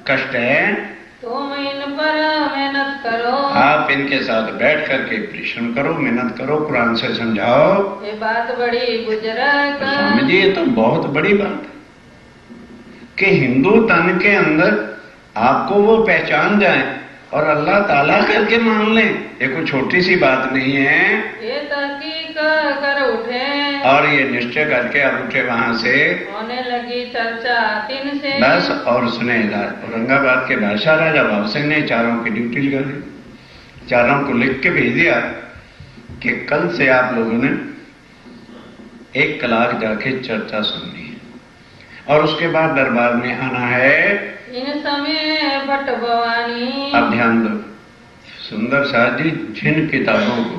कष्ट है? तुम इन पर मेहनत करो। आप इनके साथ बैठ करके परिश्रम करो, मेहनत करो, कुरान से समझाओ। ये बात बड़ी बुजुर्ग। स्वामी जी, ये तो बहुत बड़ी बात है कि हिंदू तन के अंदर आपको वो पहचान जाए और अल्लाह ताला करके मान लें। ये कोई छोटी सी बात नहीं है। ये तहकीक कर उठे और ये निश्चय करके अब उठे वहां से। होने लगी चर्चा दिन से। बस और सुने, औरंगाबाद के बादशाह राजा भाव सिंह ने चारों की ड्यूटी लगा दी। चारों को लिख के भेज दिया कि कल से आप लोगों ने 1 कलाक जाके चर्चा सुननी है और उसके बाद दरबार में आना है। इन समय भट्ट भवानी। अब ध्यान दो सुंदर साथ जी, जिन किताबों को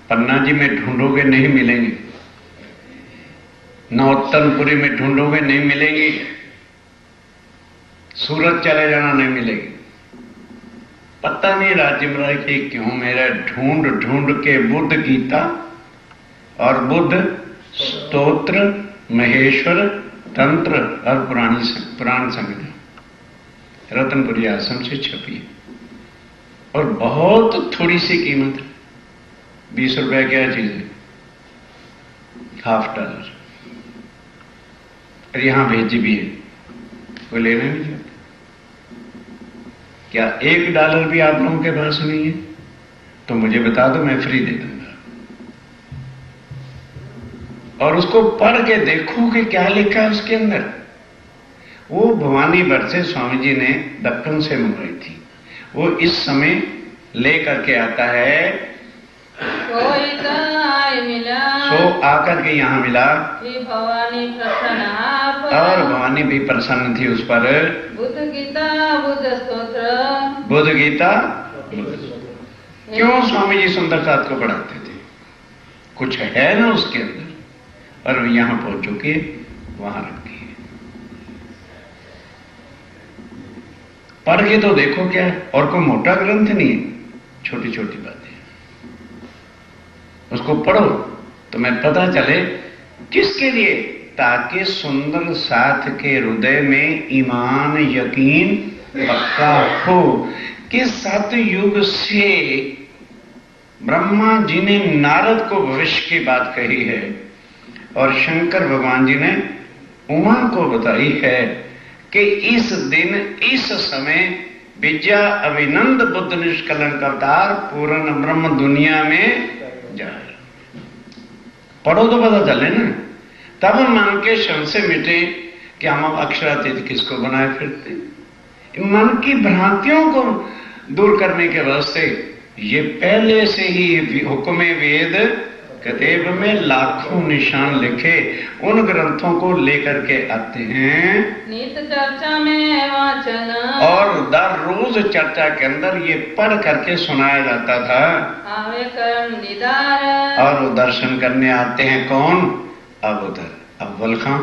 पन्ना जी में ढूंढोगे नहीं मिलेंगी, नौतनपुरी में ढूंढोगे नहीं मिलेंगी, सूरत चले जाना नहीं मिलेगी। पता नहीं राजिमरा की क्यों मेरा ढूंढ ढूंढ के बुद्ध गीता और बुद्ध स्तोत्र, महेश्वर तंत्र और पुराण संहिता रतनपुरी आश्रम से छपी है और बहुत थोड़ी सी कीमत है, 20 रुपए क्या चीज है, $50। और यहां भेजी भी है, कोई लेना नहीं चाहता। क्या $1 भी आप लोगों के पास नहीं है तो मुझे बता दो, मैं फ्री दे दूंगा। और उसको पढ़ के देखो कि क्या लिखा है उसके अंदर। वो भवानी भट्ट से स्वामी जी ने दक्कन से मंगवाई थी। वो इस समय ले करके आता है। कोई गाय मिला। सो आकर के यहाँ मिला। भवानी प्रसन्न आप। और भवानी भी प्रसन्न थी उस पर। बुद्ध गीता बुद्ध स्तोत्र। बुद्ध गीता क्यों स्वामी जी सुंदर साथ को पढ़ाते थे? कुछ है ना उसके अंदर। और यहां पहुंच चुके, वहां रखी है। पढ़ के तो देखो क्या है, और कोई मोटा ग्रंथ नहीं है, छोटी छोटी बातें। उसको पढ़ो तो मैं पता चले किसके लिए, ताकि सुंदर साथ के हृदय में ईमान यकीन पक्का हो कि सतयुग से ब्रह्मा जी ने नारद को भविष्य की बात कही है और शंकर भगवान जी ने उमा को बताई है कि इस दिन इस समय विद्या अभिनंद बुद्ध निष्कलंक अवतार पूर्ण ब्रह्म दुनिया में जाए। पढ़ो तो पता चले ना, तब मन के संशय मिटे कि हम अब अक्षरातीत किसको बनाए फिरते। मन की भ्रांतियों को दूर करने के वास्ते ये पहले से ही हुक्म वेद कतेब में लाखों निशान लिखे उन ग्रंथों को लेकर के आते हैं। नित चर्चा में वाचन। और दर रोज चर्चा के अंदर ये पढ़ करके सुनाया जाता था। आवे कर्म दीदार। और वो दर्शन करने आते हैं कौन? अब उधर अव्वल खां,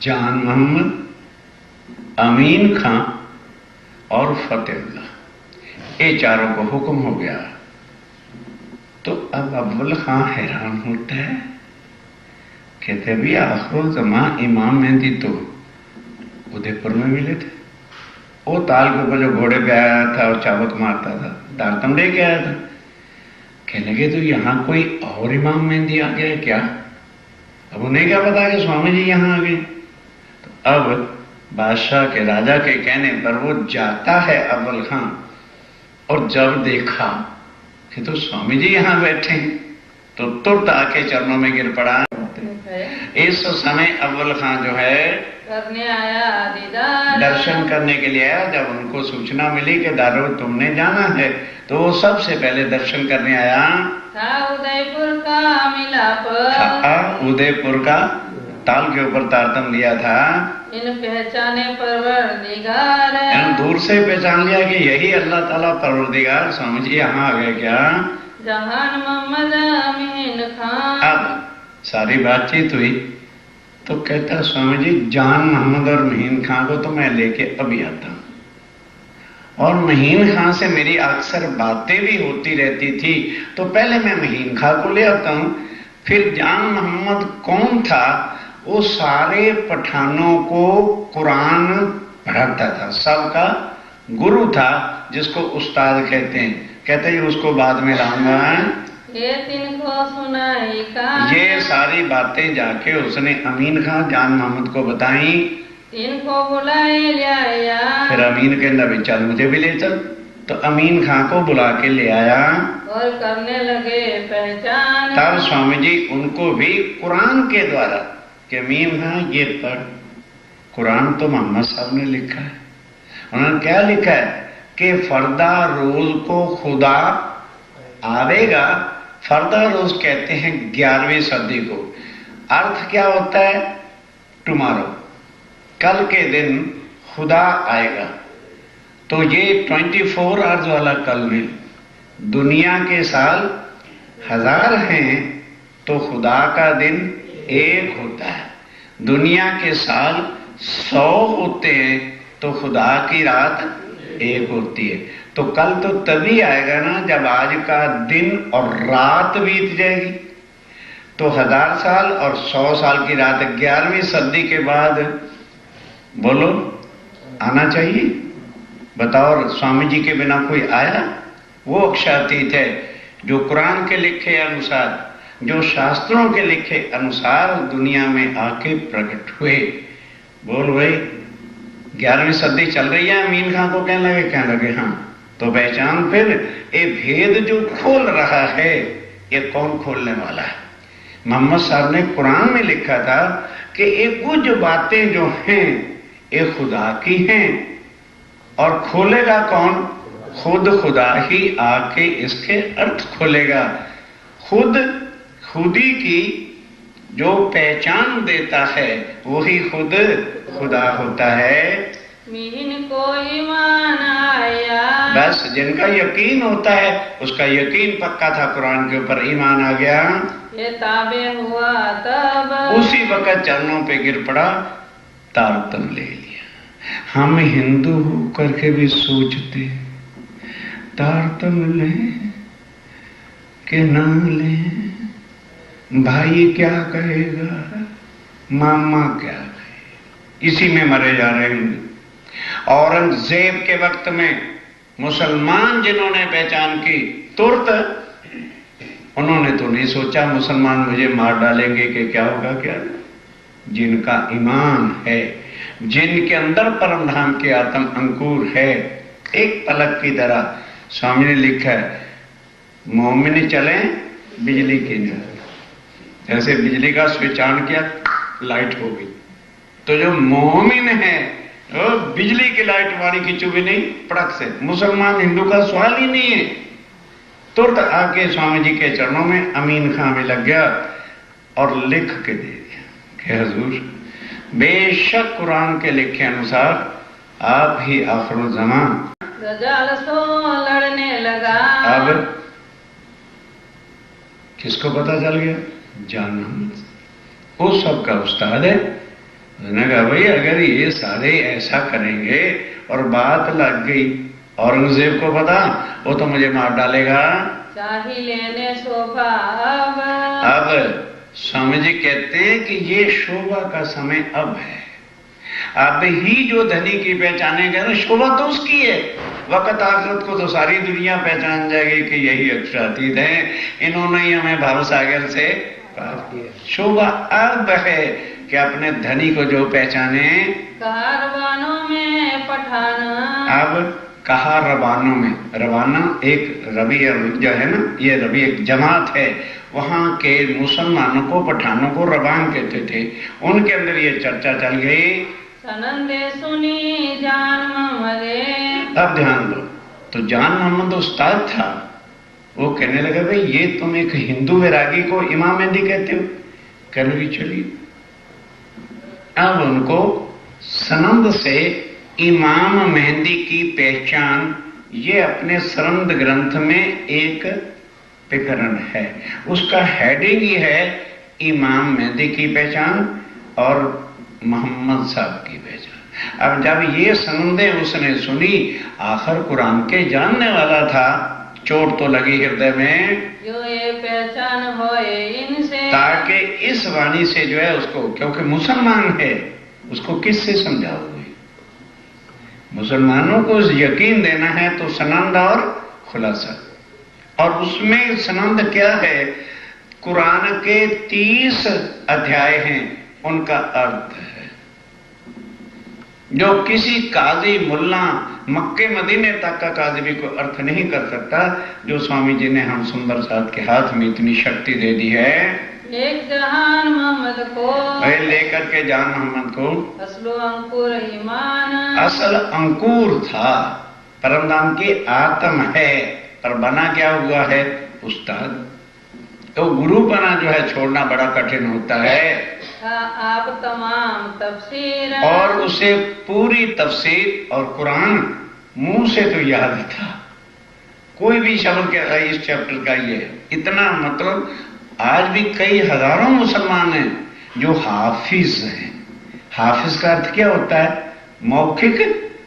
जान मोहम्मद, अमीन खां और फतेहुल्लाह, ये चारों को हुक्म हो गया। तो अब अव्वल खां हैरान होता है, कहते भी आखिर जमा इमाम मेहंदी तो उदयपुर में मिले थे। वो ताल के ऊपर जो घोड़े पे आया था और चाबुक मारता था, तारतम लेके आया था। कहने लगे तो यहां कोई और इमाम मेहंदी आ गया है क्या? अब उन्हें क्या पता कि स्वामी जी यहां आ गए। तो अब बादशाह के राजा के कहने पर वो जाता है अव्वल खां और जब देखा कि तो स्वामी जी यहां बैठे हैं, तो तुरंत आके चरणों में गिर पड़ा। इस समय अव्वल खां जो है करने आया दीदार, दर्शन करने के लिए आया। जब उनको सूचना मिली कि दारो तुमने जाना है, तो वो सबसे पहले दर्शन करने आया। था उदयपुर का मिलाप, उदयपुर का ताल के ऊपर तारतम लिया था। इन पहचाने परवरदिगार, दूर से पहचान लिया कि यही अल्लाह ताला परवरदिगार स्वामी जी यहाँ आ गए क्या। जहान मोहम्मद अमीन खान। अब सारी बातचीत हुई तो कहता स्वामी जी जान मोहम्मद और महीन खां को तो मैं लेके अभी आता हूं, और महीन खां से मेरी अक्सर बातें भी होती रहती थी, तो पहले मैं महीन खां को ले आता हूं। फिर जान मोहम्मद कौन था, वो सारे पठानों को कुरान पढ़ाता था, सबका गुरु था, जिसको उस्ताद कहते हैं। कहते हैं उसको बाद में लाऊंगा। ये तिनको सुनाई का, ये सारी बातें जाके उसने अमीन खां जान मोहम्मद को बताई। तिनको बुलाए ले आया, फिर अमीन कहना भी चल मुझे भी ले चल, तो अमीन खां को बुला के ले आया और करने लगे पहचान। तब स्वामी जी उनको भी कुरान के द्वारा कि अमीन खां ये पढ़, कुरान तो मोहम्मद साहब ने लिखा है। उन्होंने क्या लिखा है कि फर्दा रोज को खुदा आवेगा। फर्दा रोज कहते हैं 11वीं सदी को। अर्थ क्या होता है, टुमारो, कल के दिन खुदा आएगा। तो ये 24 आवर्स वाला कल में दुनिया के साल 1000 हैं, तो खुदा का दिन एक होता है। दुनिया के साल 100 होते हैं, तो खुदा की रात एक होती है। तो कल तो तभी आएगा ना जब आज का दिन और रात बीत जाएगी। तो 1000 साल और 100 साल की रात 11वीं सदी के बाद बोलो आना चाहिए। बताओ स्वामी जी के बिना कोई आया? वो अक्षातीत है जो कुरान के लिखे अनुसार, जो शास्त्रों के लिखे अनुसार दुनिया में आके प्रकट हुए। बोल भाई 11वीं सदी चल रही है। अमीन खां को कहने लगे हाँ, तो पहचान फिर ये भेद जो खोल रहा है, ये कौन खोलने वाला है? मोहम्मद साहब ने कुरान में लिखा था कि ये कुछ बातें जो हैं ये खुदा की हैं, और खोलेगा कौन? खुद खुदा ही आके इसके अर्थ खोलेगा। खुदी की जो पहचान देता है वही खुद खुदा होता है। मीन को ईमान आया, बस जिनका यकीन होता है उसका यकीन पक्का था कुरान के ऊपर, ईमान आ गया। ये ताबे हुआ तब उसी वक्त चरणों पे गिर पड़ा, तारतम ले लिया। हम हिंदू होकर के भी सोचते तारतम लें कि ना लें, भाई क्या कहेगा, मामा क्या कहेगा, इसी में मरे जा रहे हैं। औरंगजेब के वक्त में मुसलमान जिन्होंने पहचान की, तुरंत उन्होंने तो नहीं सोचा मुसलमान मुझे मार डालेंगे कि क्या होगा क्या। जिनका ईमान है, जिनके अंदर परम धाम के आत्म अंकुर है, एक पलक की तरह स्वामी ने लिखा है मोमिन चले बिजली की तरह। जैसे बिजली का स्विच ऑन किया लाइट हो गई, तो जो मोमिन है वो बिजली की लाइट वाली खिंचू भी नहीं पड़क से। मुसलमान हिंदू का सवाल ही नहीं है। तुरंत आके स्वामी जी के चरणों में अमीन खां में लग गया और लिख के दे दिया कि हुजूर बेशक कुरान के लिखे अनुसार आप ही आखिरुल ज़मान। दज्जाल सो लड़ने लगा। अब किसको पता चल गया? जान मोहम्मद, वो सबका उस्ताद है। उसने कहा भाई अगर ये सारे ऐसा करेंगे और बात लग गई, औरंगजेब को पता, वो तो मुझे मार डालेगा। चाही लेने शोभा अब स्वामी जी कहते हैं कि ये शोभा का समय अब है। अब ही जो धनी की पहचानेगा ना, शोभा तो उसकी है। वक्त आखिरत को तो सारी दुनिया पहचान जाएगी कि यही अक्षरातीत है, इन्होंने ही हमें भवसागर से पार किया। शोभा अब है कि अपने धनी को जो पहचाने। कारवानों में पठाना, अब कहा रवानों में, रवाना एक रवि जो है ना, ये रवि एक जमात है, वहां के मुसलमानों को, पठानों को रवान कहते थे, उनके अंदर ये चर्चा चल गई। सनंदे सुनी जान मोहम्मद। अब ध्यान दो, तो जान मोहम्मद उस्ताद था, वो कहने लगा भाई ये तुम एक हिंदू वैरागी को इमाम मेहंदी कहते हो? कहने लगी चलिए। अब उनको सनंद से इमाम मेहंदी की पहचान, ये अपने सरंद ग्रंथ में एक प्रकरण है, उसका हेडिंग ही है इमाम मेहंदी की पहचान और मोहम्मद साहब की पहचान। अब जब ये सनंदे उसने सुनी, आखिर कुरान के जानने वाला था, चोट तो लगी हृदय में, जो ये पहचान होए इनसे, ताकि इस वाणी से जो है उसको, क्योंकि मुसलमान है, उसको किससे समझाओगे? मुसलमानों को यकीन देना है तो सनंद और खुलासा, और उसमें सनंद क्या है? कुरान के 30 अध्याय हैं, उनका अर्थ है, जो किसी काजी मुल्ला मक्के मदीने तक का काजी भी कोई अर्थ नहीं कर सकता, जो स्वामी जी ने हम सुंदर साथ के हाथ में इतनी शक्ति दे दी है। एक जहान मोहम्मद को, लेकर के जान मोहम्मद को, असलो अंकुर ईमान, असल अंकुर था, परमधाम की आत्म है, पर बना क्या हुआ है? उस्ताद। तो गुरु बना जो है छोड़ना बड़ा कठिन होता है। आप तमाम तफसीर, और उसे पूरी तफसीर और कुरान मुंह से तो याद था, कोई भी शब्द क्या इस चैप्टर का ये है, इतना मतलब आज भी कई हजारों मुसलमान हैं जो हाफिज हैं। हाफिज का अर्थ क्या होता है? मौखिक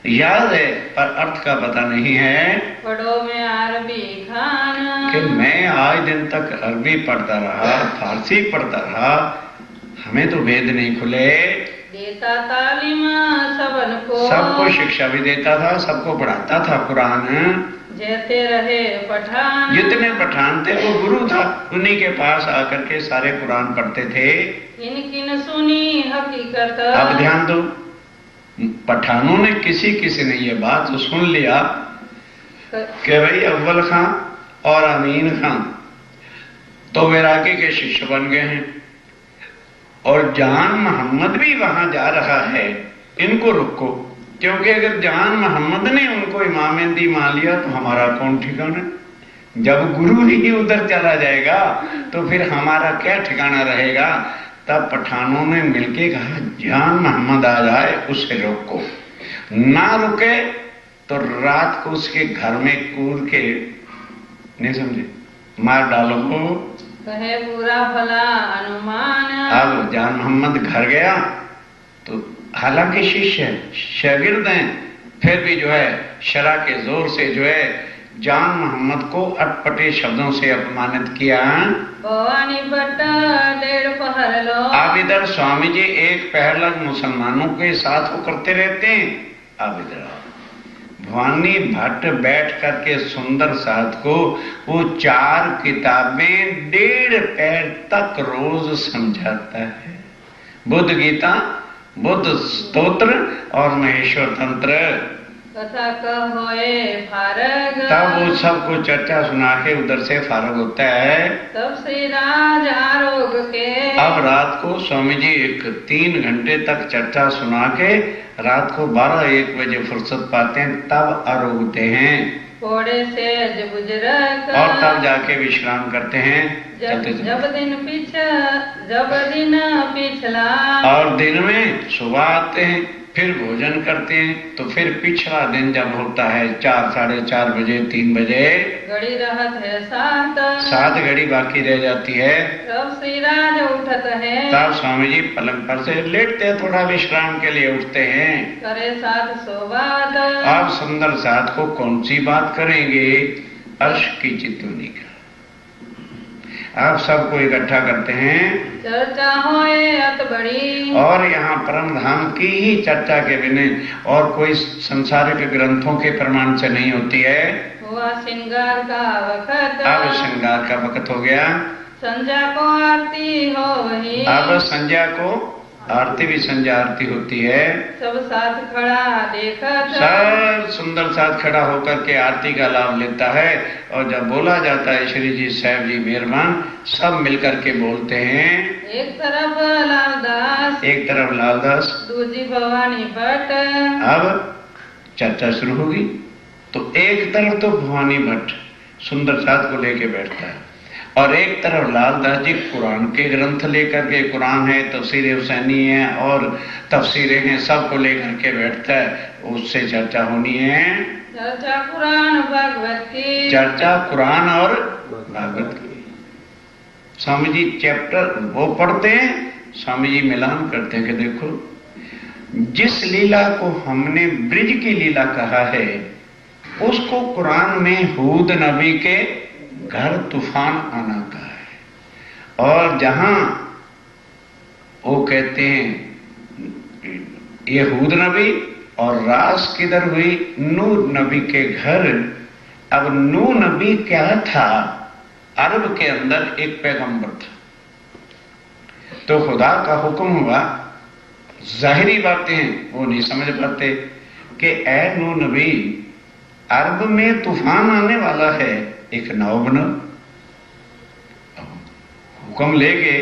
याद है पर अर्थ का पता नहीं है। पढ़ो में अरबी खान, कि मैं आज दिन तक अरबी पढ़ता रहा, फारसी पढ़ता रहा, हमें तो वेद नहीं खुले। देता तालीम सबन को, सबको शिक्षा भी देता था, सबको पढ़ाता था कुरान। जेते रहे पठान, जितने पठान थे वो गुरु था, उन्हीं के पास आकर के सारे कुरान पढ़ते थे। इनकिन सुनी हकीकत, अब ध्यान दो, पठानों ने किसी ने ये बात तो सुन लिया कि भाई अव्वल खां और अमीन खां तो वैरागी के शिष्य बन गए हैं, और जान मोहम्मद भी वहां जा रहा है, इनको रोको, क्योंकि अगर जान मोहम्मद ने उनको इमाम मेहंदी मान लिया तो हमारा कौन ठिकाना? जब गुरु ही उधर चला जाएगा तो फिर हमारा क्या ठिकाना रहेगा? तब पठानों ने मिलके कहा जान मोहम्मद आ जाए, उसे रोको, ना रुके तो रात को उसके घर में कूद के, नहीं समझे, मार डालो। कहे बुरा भला अनुमान, अब जान मोहम्मद घर गया तो हालांकि शिष्य शागिर्द हैं, फिर भी जो है शरा के जोर से जो है जान मोहम्मद को अटपटे शब्दों से अपमानित किया। भवानी बट्टा 1.5 पहर लो, अब इधर स्वामी जी 1 पहर लग मुसलमानों के साथ वो करते रहते हैं। अब इधर भवानी भट्ट बैठ करके सुंदर साथ को वो 4 किताबें 1.5 पैर तक रोज समझाता है, बुद्ध गीता, बुद्ध स्तोत्र और महेश्वर तंत्र। कथा कहोए फारग, तब वो सबको चर्चा सुना के उधर से फारग होता है। तब श्री राज आरोग के, अब रात को स्वामी जी 3 घंटे तक चर्चा सुना के रात को 12-1 बजे फुर्सत पाते हैं, तब आरोगते हैं, थोड़े से बुजुर्ग, और तब जाके विश्राम करते हैं। जब दिन पिछला, और दिन में सुबह आते हैं, फिर भोजन करते हैं, तो फिर पिछला दिन जब होता है 4-4:30 बजे, 3 बजे, घड़ी रहत है 7 घड़ी बाकी रह जाती है। तब श्री राज उठत है, तब स्वामी जी पलंग पर से लेटते हैं, थोड़ा विश्राम के लिए उठते हैं। करे साथ सोबाद, आप सुंदर साथ को कौन सी बात करेंगे? अर्श की चितौनी का। आप सबको इकट्ठा करते हैं, चर्चा होए अत बड़ी, और यहाँ परम धाम की ही चर्चा के बिना और कोई संसारिक ग्रंथों के प्रमाण से नहीं होती है। हुआ श्रृंगार का वक्त, अब श्रृंगार का वक्त हो गया। संध्या को आरती हो वही, अब संध्या को आरती भी संध्या आरती होती है। सब साथ खड़ा देखत, सब सुंदर साथ खड़ा होकर के आरती का लाभ लेता है। और जब बोला जाता है श्री जी साहब जी मेहरबान, सब मिलकर के बोलते हैं। एक तरफ लालदास, एक तरफ लालदास, दूजी भवानी भट्ट। अब चर्चा शुरू होगी। तो एक तरफ तो भवानी भट्ट सुंदर साथ को लेके बैठता है और एक तरफ लालदास जी कुरान के ग्रंथ लेकर के, कुरान है, तफसीर हुसैनी है और तफसीरें हैं, सबको लेकर के बैठता है। उससे चर्चा होनी है। चर्चा कुरान भागवत की, चर्चा कुरान और भागवत की। स्वामी जी चैप्टर वो पढ़ते हैं, स्वामी जी मिलान करते हैं कि देखो जिस लीला को हमने ब्रिज की लीला कहा है उसको कुरान में हूद नबी के घर तूफान आना का है। और जहां वो कहते हैं ये हूद नबी और रास किधर हुई, नूह नबी के घर। अब नूह नबी क्या था, अरब के अंदर एक पैगंबर था। तो खुदा का हुक्म हुआ, जाहिरी बातें वो नहीं समझ पाते कि ए नूह नबी अरब में तूफान आने वाला है, एक नाव बना। हुक्म ले गए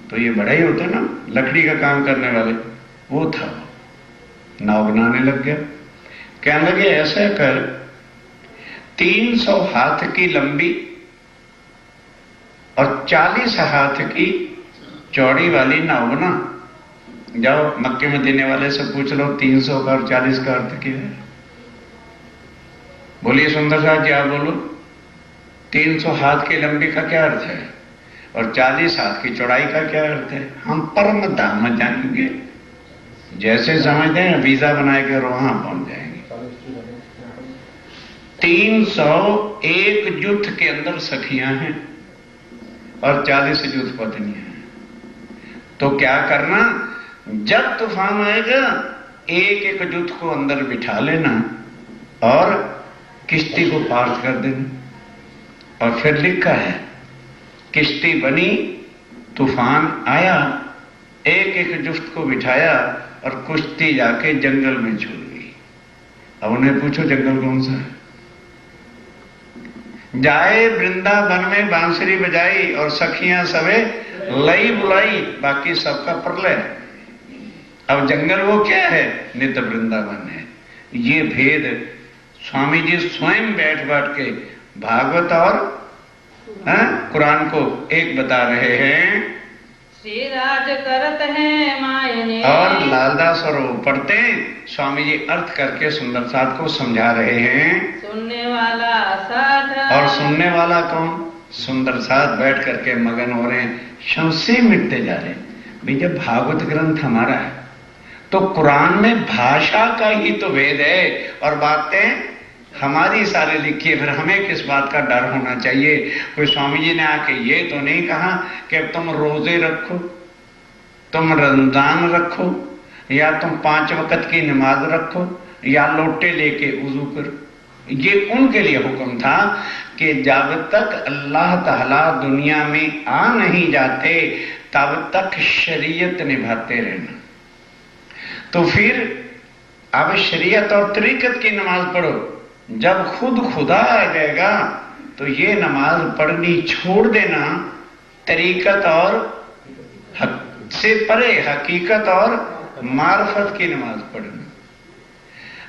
तो ये बड़ा ही होता ना, लकड़ी का काम करने वाले, वो था। नाव बनाने लग गया। कहने लगे ऐसा कर 300 हाथ की लंबी और 40 हाथ की चौड़ी वाली नाव बना। जाओ मक्के में देने वाले से पूछ लो 300 का और 40 का अर्थ क्या है। बोलिए सुंदर साहब जी, आप बोलो 300 हाथ की लंबी का क्या अर्थ है और 40 हाथ की चौड़ाई का क्या अर्थ है। हम परम धाम जानेंगे, जैसे समझते हैं वीजा बनाए के वहां पहुंच जाएंगे। 301 जुथ के अंदर सखियां हैं और 40 जुथ पत्नियां हैं। तो क्या करना, जब तूफान आएगा एक एक जुथ को अंदर बिठा लेना और किश्ती को पार कर देना। और फिर लिखा है किश्ती बनी, तूफान आया, एक एक जुफ्त को बिठाया और कुश्ती जाके जंगल में छूट गई। अब उन्हें पूछो जंगल कौन सा है। जाए वृंदावन में बांसुरी बजाई और सखियां सबे लई बुलाई, बाकी सबका प्रलय। अब जंगल वो क्या है, नित वृंदावन है। ये भेद स्वामी जी स्वयं बैठ के भागवत और कुरान को एक बता रहे हैं। श्री राज करत है मायने, और लालदास और वो पढ़ते हैं, स्वामी जी अर्थ करके सुंदर साथ को समझा रहे हैं। सुनने वाला साथ, और सुनने वाला कौन, सुंदर साथ बैठ करके मगन हो रहे हैं, संशय मिटते जा रहे हैं। भाई जब भागवत ग्रंथ हमारा है तो कुरान में भाषा का ही तो भेद है और बातें हमारी सारे लिखी है। फिर हमें किस बात का डर होना चाहिए। कोई स्वामी जी ने आके ये तो नहीं कहा कि अब तुम रोजे रखो, तुम रमजान रखो, या तुम 5 वक्त की नमाज रखो, या लोटे लेके वुजू करो। ये उनके लिए हुक्म था कि जब तक अल्लाह ताला दुनिया में आ नहीं जाते तब तक शरीयत निभाते रहना। तो फिर अब शरीयत और तरीकत की नमाज पढ़ो। जब खुद खुदा आ जाएगा तो ये नमाज पढ़नी छोड़ देना, तरीकत और हक से परे हकीकत और मार्फत की नमाज पढ़ना।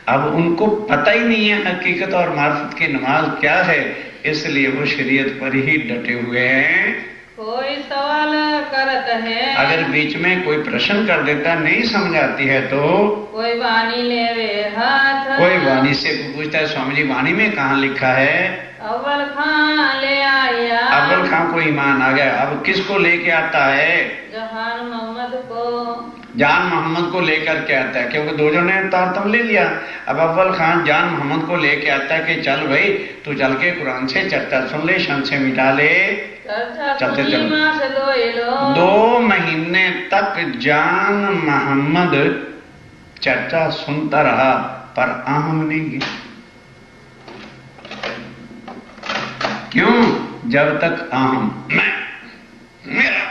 अब उनको पता ही नहीं है हकीकत और मार्फत की नमाज क्या है, इसलिए वो शरीयत पर ही डटे हुए हैं। कोई सवाल करत है, अगर बीच में कोई प्रश्न कर देता, नहीं समझ आती है तो कोई वाणी लेवे हाथ, कोई वाणी से पूछता है स्वामी जी वाणी में कहाँ लिखा है। अव्वल खां ले आया, अव्वल खां को ईमान आ गया। अब किसको लेके आता है, जहान मोहम्मद को, जान मोहम्मद को लेकर के आता है, क्योंकि दो जनों ने तारतम ले लिया। अब अव्वल खान जान मोहम्मद को लेके आता है कि चल भाई तू चल के कुरान से चर्चा सुन ले, संशय मिटा ले। चलते चलते 2 महीने तक जान मोहम्मद चर्चा सुनता रहा पर आहम नहीं गया। क्यों, जब तक आहम मैं मेरा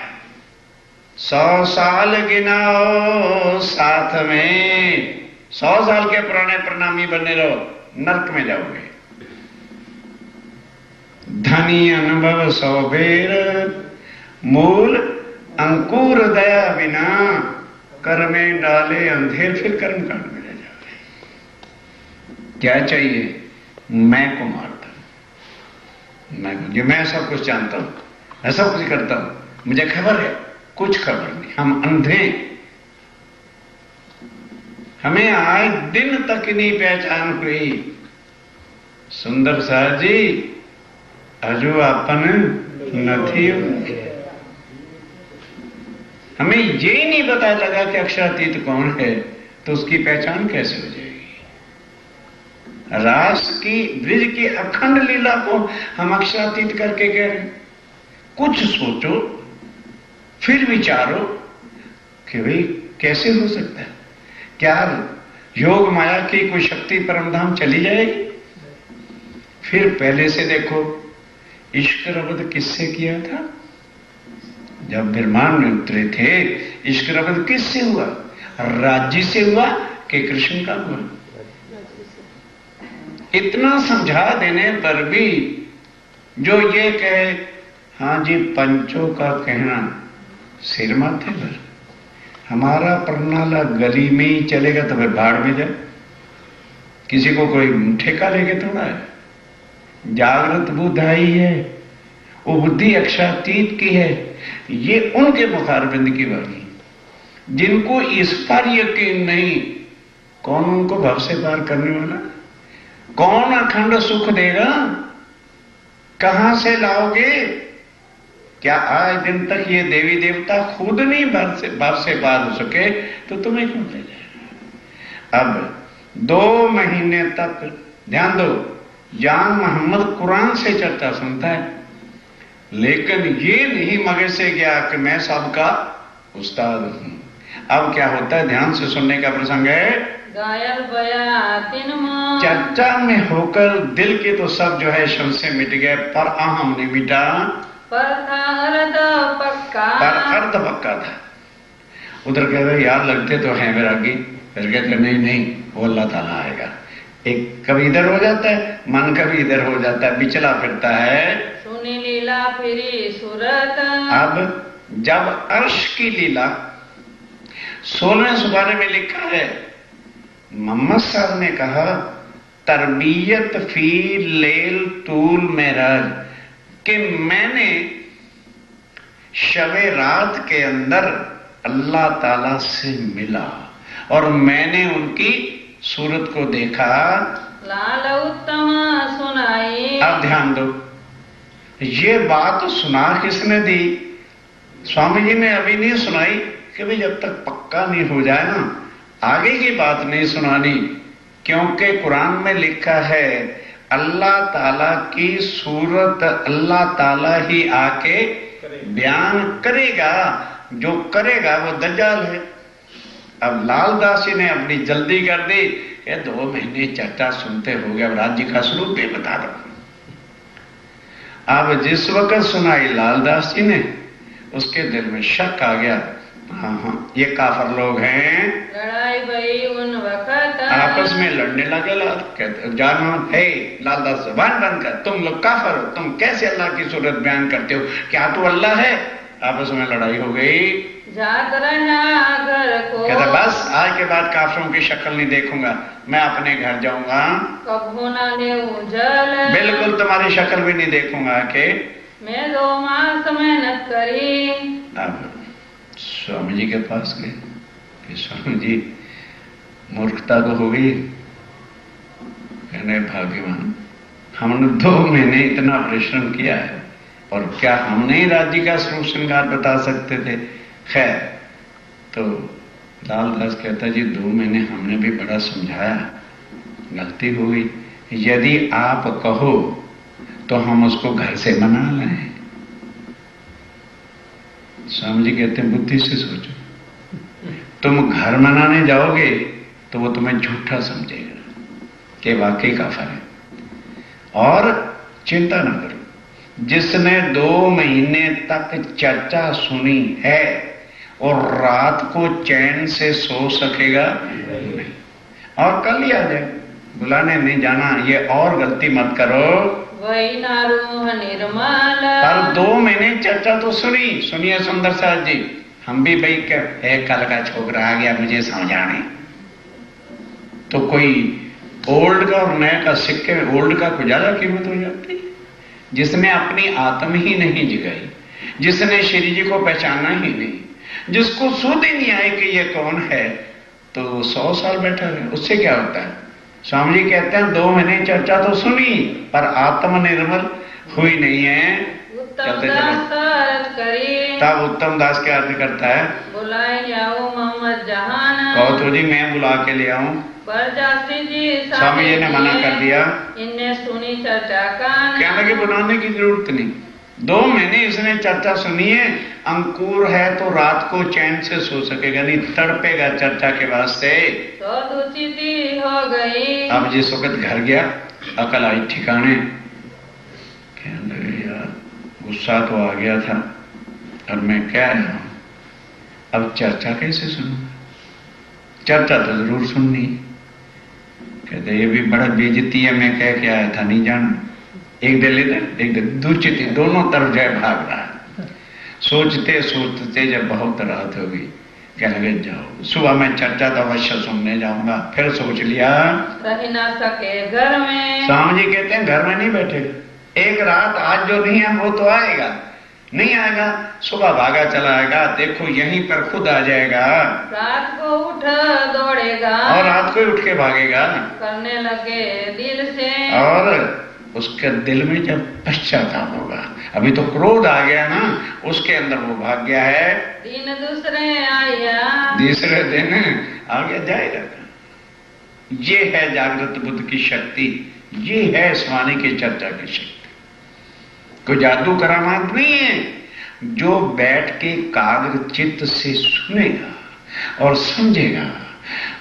100 साल गिनाओ साथ में, 100 साल के पुराने प्रणामी बने रहो, नरक में जाओगे। धनी अनुभव 100 बेर, मूल अंकुर दया बिना, कर में डाले अंधेर, फिर कर्म कांड में ले जाओगे। क्या चाहिए? मैं को मारता, मैं सब कुछ जानता हूं, मैं सब कुछ करता हूं, मुझे खबर है, कुछ खबर नहीं। हम अंधे, हमें आज दिन तक नहीं पहचान हुई। सुंदर साहब जी अजू अपन नहीं, हमें ये नहीं पता लगा कि अक्षरातीत कौन है, तो उसकी पहचान कैसे हो जाएगी? रास की ब्रिज की अखंड लीला को हम अक्षरातीत करके कह रहे हैं। कुछ सोचो, फिर विचारो कि भाई कैसे हो सकता है? क्या योग माया की कोई शक्ति परमधाम चली जाएगी? फिर पहले से देखो, इश्क रबद किससे किया था? जब ब्रह्मांड में उतरे थे, इश्क रबद किससे हुआ? राज्य से हुआ कि कृष्ण का हुआ? इतना समझा देने पर भी जो ये कहे हां जी पंचों का कहना सिर माथे पर, हमारा परनाला गली में ही चलेगा तो फिर भाड़ में जाए, किसी को कोई ठेका लेके थोड़ा है। जागृत बुद्ध आई है, वो बुद्धि अक्षरातीत की है। ये उनके मुखारबिंद की वाणी, जिनको इस पर यकीन नहीं, कौन उनको भव से पार करने वाला? कौन अखंड सुख देगा? कहां से लाओगे? क्या आज दिन तक ये देवी देवता खुद नहीं भव से पार हो सके तो तुम्हें कौन ले जाएगा? अब 2 महीने तक ध्यान दो, जान मोहम्मद कुरान से चर्चा सुनता है, लेकिन ये नहीं मगे से गया कि मैं सबका उस्ताद हूं। अब क्या होता है? ध्यान से सुनने का प्रसंग है। गायल बयातिन मां, चर्चा में होकर दिल के तो सब जो है शम से मिट गए, पर अहम नहीं मिटा, पर था अर्ध पक्का, पर अर्ध पक्का था। उधर कह रहे यार लगते तो हैं वैरागी, फिर कहते नहीं नहीं वो अल्लाह ताला आएगा। एक कभी इधर हो जाता है मन, कभी इधर हो जाता है, बिचला फिरता है। सुनी लीला फिरी सूरत, अब जब अर्श की लीला 16वें सुबारे में लिखा है, मोहम्मद साहब ने कहा तरबियत फी लेल तूल मेराज, कि मैंने शबे रात के अंदर अल्लाह ताला से मिला और मैंने उनकी सूरत को देखा। लाल उत्तम सुनाई, अब ध्यान दो, ये बात सुना किसने दी? स्वामी जी ने अभी नहीं सुनाई कि भाई जब तक पक्का नहीं हो जाए ना आगे की बात नहीं सुनानी, क्योंकि कुरान में लिखा है अल्लाह ताला की सूरत अल्लाह ताला ही आके बयान करेगा, जो करेगा वो दज्जाल है। अब लालदास जी ने अपनी जल्दी कर दी, ये 2 महीने चर्चा सुनते हो गए, अब राज्य का स्वरूप भी बता दो। अब जिस वक्त सुनाई लालदास जी ने, उसके दिल में शक आ गया, हाँ ये काफर लोग हैं। लड़ाई भई उन वक्त, आपस में लड़ने लगे। कहते जानो हे लालदास जबान बंद कर, तुम लोग काफर हो, तुम कैसे अल्लाह की सूरत बयान करते हो? क्या तू अल्लाह है? आपस में लड़ाई हो गई। जात रहा घर को, कहता बस आज के बाद काफरों की शक्ल नहीं देखूंगा, मैं अपने घर जाऊंगा, कभू ना ले उजल, बिल्कुल तुम्हारी शक्ल भी नहीं देखूंगा। के मैं 2 मास मेहनत करी। अब स्वामी जी के पास गए कि स्वामी जी मूर्खता तो हो गई। कहने भाग्यवान, हमने 2 महीने इतना परिश्रम किया है और क्या हम नहीं राज्य का स्वरूप श्रृंगार बता सकते थे? खैर, तो लालदास कहता जी 2 महीने हमने भी बड़ा समझाया, गलती हो गई, यदि आप कहो तो हम उसको घर से मना लें। स्वामी जी कहते हैं बुद्धि से सोचो, तुम घर मनाने जाओगे तो वो तुम्हें झूठा समझेगा कि वाकई काफर है। और चिंता ना करो, जिसने 2 महीने तक चर्चा सुनी है और रात को चैन से सो सकेगा नहीं। और कल ही आ जाए, बुलाने नहीं जाना, ये और गलती मत करो। वही नारूह निर्मल। पर 2 महीने चर्चा तो सुनिए सुंदर साहब जी, हम भी भाई कल का छोकरा आ गया मुझे समझाने, तो कोई ओल्ड का और नए का सिक्के में ओल्ड का कुछ ज्यादा कीमत हो जाती है। जिसने अपनी आत्म ही नहीं जगाई, जिसने श्री जी को पहचाना ही नहीं, जिसको सुध ही नहीं आए कि ये कौन है, तो 100 साल बैठा है, उससे क्या होता है? स्वामी जी कहते हैं 2 महीने चर्चा तो सुनी पर आत्म निर्मल हुई नहीं है। उत्तम दास अर्थ करे। तब उत्तम दास क्या अर्थ करता है? बुलाए जाओ मोहम्मद जहान। कहो तो जी मैं बुला के ले आऊं। बरजासी जी स्वामी जी ने मना कर दिया। इनने सुनी चर्चा कान। क्या लगे बुलाने की जरूरत नहीं, 2 महीने इसने चर्चा सुनी है। अंकुर है तो रात को चैन से सो सकेगा नहीं, तड़पेगा चर्चा के वास्ते। तो दुचिती हो गई। अब जिस वक्त घर गया अकल आई ठिकाने, कहने लगे यार गुस्सा तो आ गया था और मैं कह रहा हूं अब चर्चा कैसे सुनूं? चर्चा तो जरूर सुननी। कहते ये भी बड़ा बेइज्जती है, मैं कह के आया था नहीं जाना। एक दिल इधर एक दिल दुचिती, दोनों तरफ जय भाग रहा है। सोचते सोचते जब बहुत रात हो गई, कह लगे जाओ सुबह मैं चर्चा तो अवश्य सुनने जाऊंगा। फिर सोच लिया रह ना सके घर में। स्वामी जी कहते हैं घर में नहीं बैठे, एक रात आज जो नहीं है वो तो आएगा, नहीं आएगा सुबह भागा चला आएगा, देखो यहीं पर खुद आ जाएगा। रात को उठ दौड़ेगा और रात को उठ के भागेगा, करने लगे दिल से। और उसके दिल में जब पश्चाताप होगा, अभी तो क्रोध आ गया ना, उसके अंदर वो भाग गया है। दिन दूसरे आया, तीसरे दिन आ गया जाएगा। ये है जागृत बुद्ध की शक्ति, ये है स्वामी की चर्चा की शक्ति। कोई जादू करामात नहीं है। जो बैठ के काग्र चित्त से सुनेगा और समझेगा,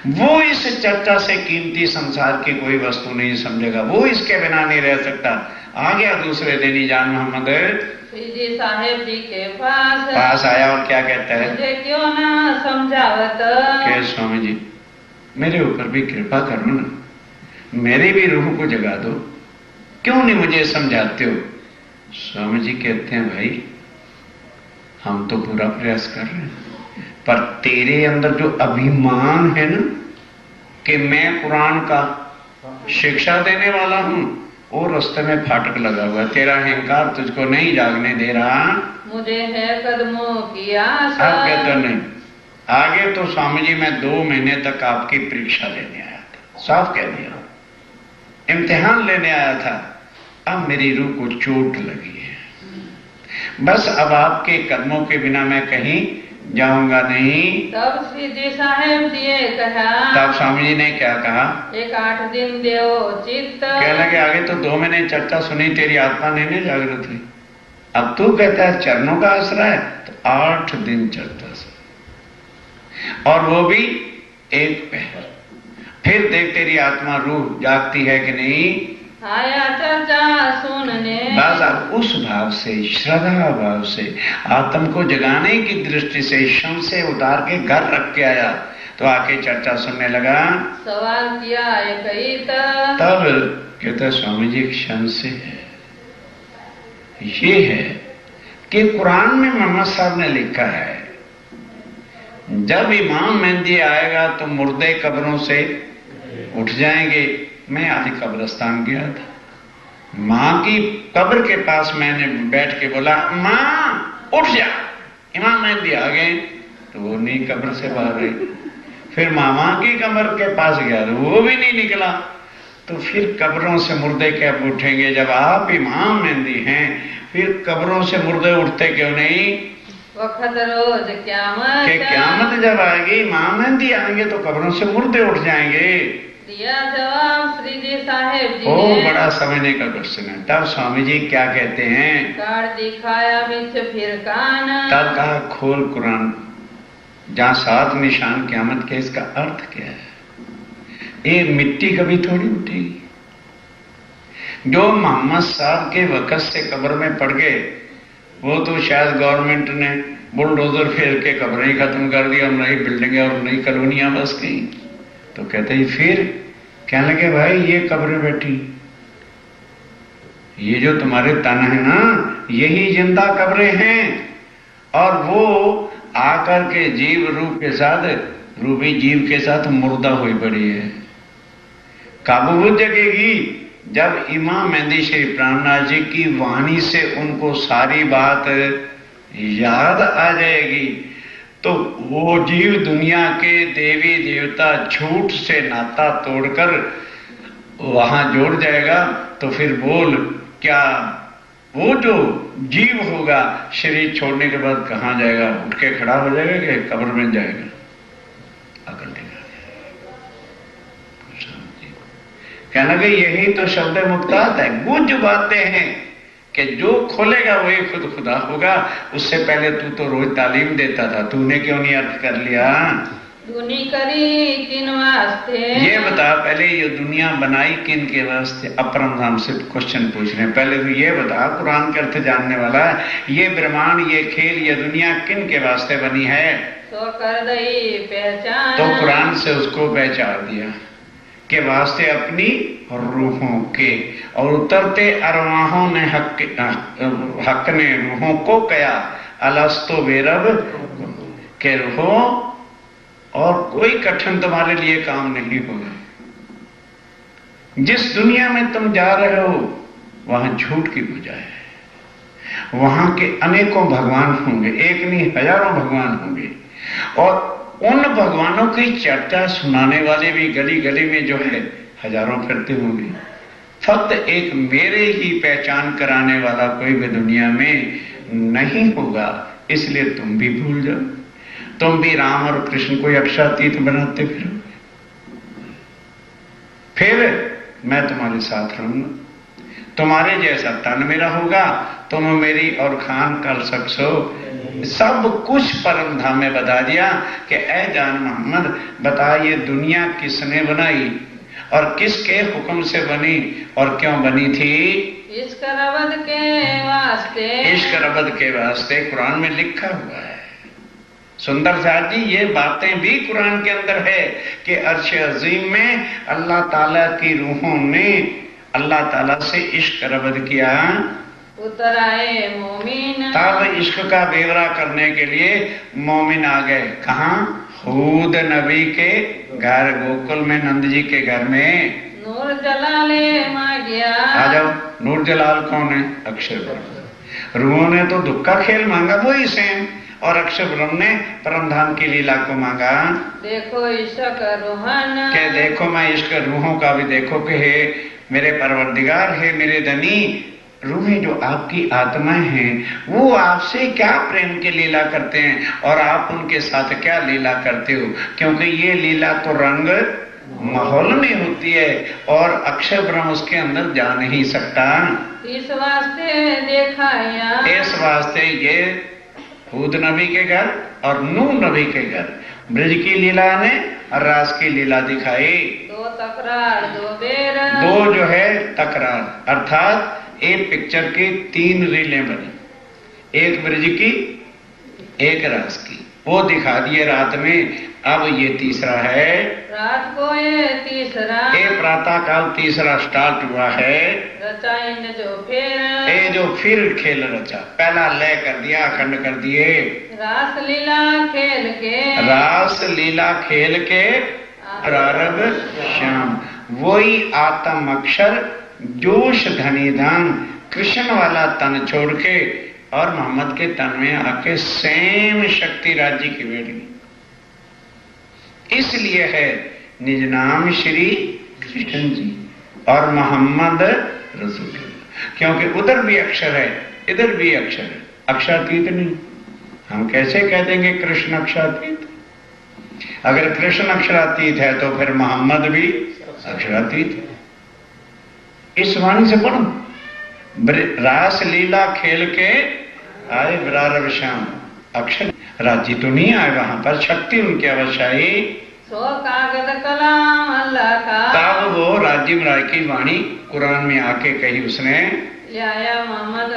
वो इस चर्चा से कीमती संसार की कोई वस्तु नहीं समझेगा, वो इसके बिना नहीं रह सकता। आ गया दूसरे दिन ही जान मोहम्मद श्री साहेब जी के पास आया और क्या कहता है? मुझे क्यों ना समझावत? क्या स्वामी जी मेरे ऊपर भी कृपा करो ना, मेरी भी रूह को जगा दो, क्यों नहीं मुझे समझाते हो? स्वामी जी कहते हैं भाई हम तो पूरा प्रयास कर रहे हैं, पर तेरे अंदर जो अभिमान है ना कि मैं कुरान का शिक्षा देने वाला हूं, वो रास्ते में फाटक लगा हुआ है। तेरा अहंकार तुझको नहीं जागने दे रहा। मुझे है कदमों की आशा। अब कहते नहीं, आगे तो स्वामी जी मैं 2 महीने तक आपकी परीक्षा लेने आया था, साफ कह दिया, इम्तिहान लेने आया था। अब मेरी रूह को चोट लगी है, बस अब आपके कदमों के बिना मैं कहीं जाऊंगा नहीं। तब श्री जी साहेब जी कहा, तब स्वामी जी ने क्या कहा? एक 8 दिन देव चित्त। कह लगे आगे तो 2 महीने चर्चा सुनी, तेरी आत्मा नहीं जागृत हुई, अब तू कहता है चरणों का आसरा है, तो 8 दिन चर्चा सुनी और वो भी एक पहर। फिर देख तेरी आत्मा रूह जागती है कि नहीं। आया चर्चा सुनने। बस अब उस भाव से, श्रद्धा भाव से, आत्म को जगाने की दृष्टि से क्षण से उतार के घर रख के आया, तो आके चर्चा सुनने लगा। सवाल किया एक ही तब कहता स्वामी जी क्षण से है, ये है कि कुरान में मोहम्मद साहब ने लिखा है जब इमाम मेहंदी आएगा तो मुर्दे कब्रों से उठ जाएंगे। मैं आज कब्रिस्तान गया था, मां की कब्र के पास मैंने बैठ के बोला मां उठ जा, इमाम मेहंदी आ गए, तो वो नहीं कब्र से बाहर रही। फिर मामा की कब्र के पास गया तो वो भी नहीं निकला। तो फिर कब्रों से मुर्दे कब उठेंगे? जब आप इमाम मेहंदी हैं, फिर कब्रों से मुर्दे उठते क्यों नहीं? वक्त रोज क्यामत। क्यामत जब आएगी, इमाम मेहंदी आएंगे तो कब्रों से मुर्दे उठ जाएंगे। दिया जवाब श्री जी साहेब जी ओ ने। बड़ा समझने का क्वेश्चन है। तब स्वामी जी क्या कहते हैं? कार्ड दिखाया बिच फिर कान। तब कहा खोल कुरान, जहां 7 निशान क़यामत के, इसका अर्थ क्या है? ये मिट्टी कभी थोड़ी उठेगी। जो मोहम्मद साहब के वक़्त से कब्र में पड़ गए, वो तो शायद गवर्नमेंट ने बुलडोजर फेर के कब्रें ही खत्म कर दी और नई बिल्डिंगें और नई कॉलोनियां बस गई। तो कहते ही फिर कहने लगे भाई ये कब्रें बैठी, ये जो तुम्हारे तन है ना यही जिंदा कब्रें हैं, और वो आकर के जीव रूप के साथ, रूपी जीव के साथ मुर्दा हुई पड़ी है। काबू जगेगी जब इमाम मेहंदी शरीफ प्राणनाथ जी की वाणी से उनको सारी बात याद आ जाएगी, तो वो जीव दुनिया के देवी देवता झूठ से नाता तोड़कर वहां जोड़ जाएगा। तो फिर बोल क्या वो जो जीव होगा शरीर छोड़ने के बाद कहां जाएगा? उठ के खड़ा हो जाएगा कि कब्र में जाएगा? अकल टिका कहना कि यही तो शब्द मुक्तात है। गुज बातें हैं कि जो खोलेगा वही खुद खुदा होगा। उससे पहले तू तो रोज तालीम देता था, तूने क्यों नहीं अर्थ कर लिया? दुनी करी किन वास्ते, ये बता पहले ये दुनिया बनाई किन के वास्ते? अपरम धाम से क्वेश्चन पूछ रहे हैं। पहले तो ये बता, कुरान के अर्थ जानने वाला, ये ब्रह्मांड, ये खेल, ये दुनिया किन के वास्ते बनी है? तो कर दई पहचान, तो कुरान से उसको पहचान दिया के वास्ते अपनी रूहों के, और उतरते अरवाहों ने हक ने रूहों को कया अलस्तो बेरब के रूहों, और कोई कठिन तुम्हारे लिए काम नहीं होगा। जिस दुनिया में तुम जा रहे हो वहां झूठ की पूजा है, वहां के अनेकों भगवान होंगे, एक नहीं हजारों भगवान होंगे, और उन भगवानों की चर्चा सुनाने वाले भी गली गली में जो है हजारों फिरते होंगे। फक्त एक मेरे ही पहचान कराने वाला कोई भी दुनिया में नहीं होगा, इसलिए तुम भी भूल जाओ। तुम भी राम और कृष्ण को अक्षरातीत बनाते फिरोगे। फिर मैं तुम्हारे साथ रहूंगा, तुम्हारे जैसा तन मेरा होगा, तुम मेरी और खान कल सकसो। सब कुछ परम धाम में बता दिया कि ऐ जान मोहम्मद बता ये दुनिया किसने बनाई और किसके हुक्म से बनी और क्यों बनी थी? इश्क रबद के वास्ते, इश्क रबद के वास्ते कुरान में लिखा हुआ है। सुंदर साहब जी ये बातें भी कुरान के अंदर है कि अर्श अजीम में अल्लाह ताला की रूहों ने अल्लाह ताला से इश्क रबद किया। उतर आए मोमिन, तब इश्क का ब्यौरा करने के लिए मोमिन आ गए। कहां? हूद नबी के घर, गोकुल में नंद जी के घर में। नूर जलाले मांगिया, आ जाओ। नूर जलाल कौन है? अक्षर ब्रह्म। रूहों ने तो दुख का खेल मांगा वही सेम, और अक्षर ब्रह्म ने परमधाम की लीला को मांगा। देखो इश्क रूहन, के देखो मैं इश्क रूहों का भी देखो कि हे मेरे परवरदिगार, हे मेरे धनी, रूहें जो आपकी आत्माएं हैं वो आपसे क्या प्रेम की लीला करते हैं और आप उनके साथ क्या लीला करते हो, क्योंकि ये लीला तो रंग माहौल में होती है और अक्षर ब्रह्म उसके अंदर जा नहीं सकता। इस वास्ते देखाया, इस वास्ते ये हूद नबी के घर और नूह नबी के घर ब्रज की लीला ने और रास की लीला दिखाई। दो तकरार दो बेर, दो जो है तकरार, अर्थात एक पिक्चर की 3 रीलें बनी, एक ब्रज की एक रास की, वो दिखा दिए रात में। अब ये तीसरा है, रात को ये तीसरा, ये प्रातः काल तीसरा स्टार्ट हुआ है। रचा इन जो फिर, ये जो फिर खेल रचा, पहला लय कर दिया, अखंड कर दिए। रास लीला खेल के, रास लीला खेल के प्रारंभ श्याम, वही आत्म अक्षर जोश धनी धन कृष्ण वाला तन छोड़ के और मोहम्मद के तन में आके सेम शक्ति राज्य की बेटी। इसलिए है निज नाम श्री कृष्ण जी और मोहम्मद रसूल, क्योंकि उधर भी अक्षर है इधर भी अक्षर है, अक्षरातीत नहीं। हम कैसे कह देंगे कृष्ण अक्षरातीत? अगर कृष्ण अक्षरातीत है तो फिर मोहम्मद भी अक्षरातीत है। इस वाणी से पढ़ो, रास लीला खेल के आए विरारव श्याम, अक्षर राज्य तो नहीं आए, वहां पर शक्ति उनकी अवश्य आई। सो कागज कलाम अल्लाह का, तब वो राज्य राय की वाणी कुरान में आके कही उसने। ले आया मोहम्मद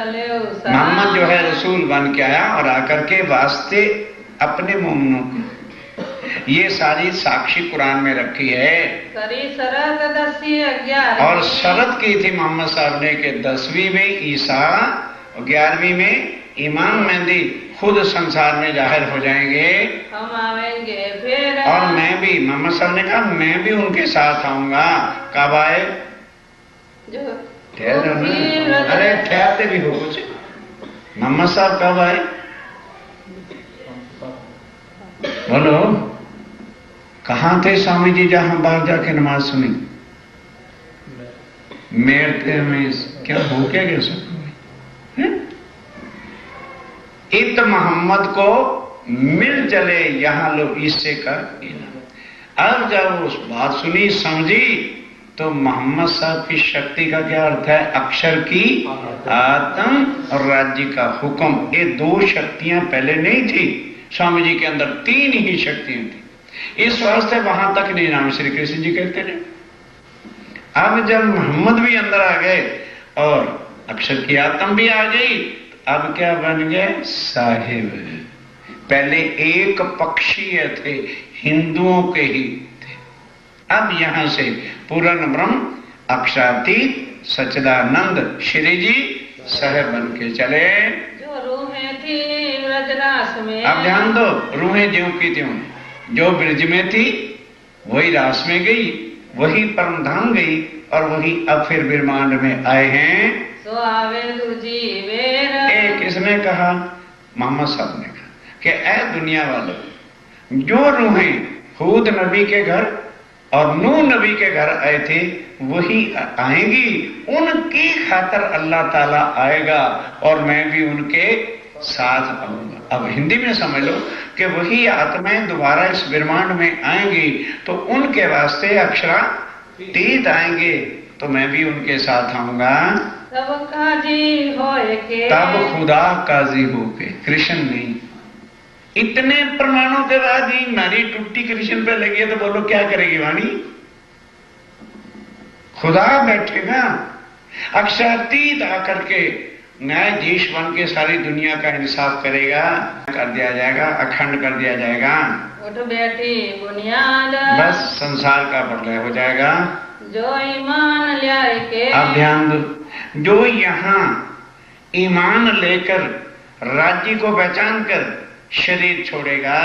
मोहम्मद जो है रसूल बन के आया और आकर के वास्ते अपने मोमिनों को, ये सारी साक्षी कुरान में रखी है। करी शरत 10 और शरत की थी मोहम्मद साहब ने कि 10वीं में ईसा और 11वीं में इमाम मेहदी खुद संसार में जाहिर हो जाएंगे, हम आवेंगे फिर। और मैं भी, मोहम्मद साहब ने कहा मैं भी उनके साथ आऊंगा। कब आए? जो अरे ठहरते भी हो कुछ। मोहम्मद साहब कब आए? बोलो, कहाँ थे स्वामी जी जहां बाहर जाके नमाज सुनी? मेरते में क्या हो क्या गया सब? इत मोहम्मद को मिल चले यहां लोग इससे कर। अब जब उस बात सुनी समझी तो मोहम्मद साहब की शक्ति का क्या अर्थ है? अक्षर की आत्म और राज्य का हुक्म। ये 2 शक्तियां पहले नहीं थी स्वामी जी के अंदर, 3 ही शक्तियां थी। इस वास्ते वहां तक नहीं नाम श्री कृष्ण जी कहते रहे। अब जब मोहम्मद भी अंदर आ गए और अक्षर की आत्म भी आ गई, अब क्या बन गए? साहिब। पहले एक पक्षीय थे, हिंदुओं के ही थे। अब यहां से पूर्ण ब्रह्म अक्षरातीत सच्चिदानंद श्री जी सह बन के चले। जो रूहें थी ब्रजरास में, अब ध्यान दो, रूहें ज्यों की त्यों, जो ब्रज में थी वही रास में गई, वही परम धाम गई, और वही अब फिर ब्रह्मांड में आए हैं। सो आवे जीवेर। किसने कहा? मोहम्मद साहब ने कहा कि ऐ दुनिया वालों, जो रूहें हूद नबी के घर और नूह नबी के घर आए थे वही आएंगी, उनकी खातर अल्लाह ताला आएगा और मैं भी उनके साथ आऊंगा। अब हिंदी में समझ लो कि वही आत्माएं दोबारा इस ब्रह्मांड में आएंगी तो उनके वास्ते अक्षरातीत आएंगे, तो मैं भी उनके साथ आऊंगा। तब काजी होए के, तब खुदा काजी हो के, कृष्ण नहीं। इतने प्रमाणों के बाद ही नारी टूटी कृष्ण पे लगी है तो बोलो क्या करेगी वाणी? खुदा बैठेगा अक्षरातीत आकर के न्यायाधीश बन के सारी दुनिया का इंसाफ करेगा, कर दिया जाएगा, अखंड कर दिया जाएगा। उठ बैठी बुनियाद, बस संसार का प्रलय हो जाएगा। जो ईमान लाए के, अब ध्यान दो, जो यहां ईमान लेकर राज्य को पहचान कर शरीर छोड़ेगा,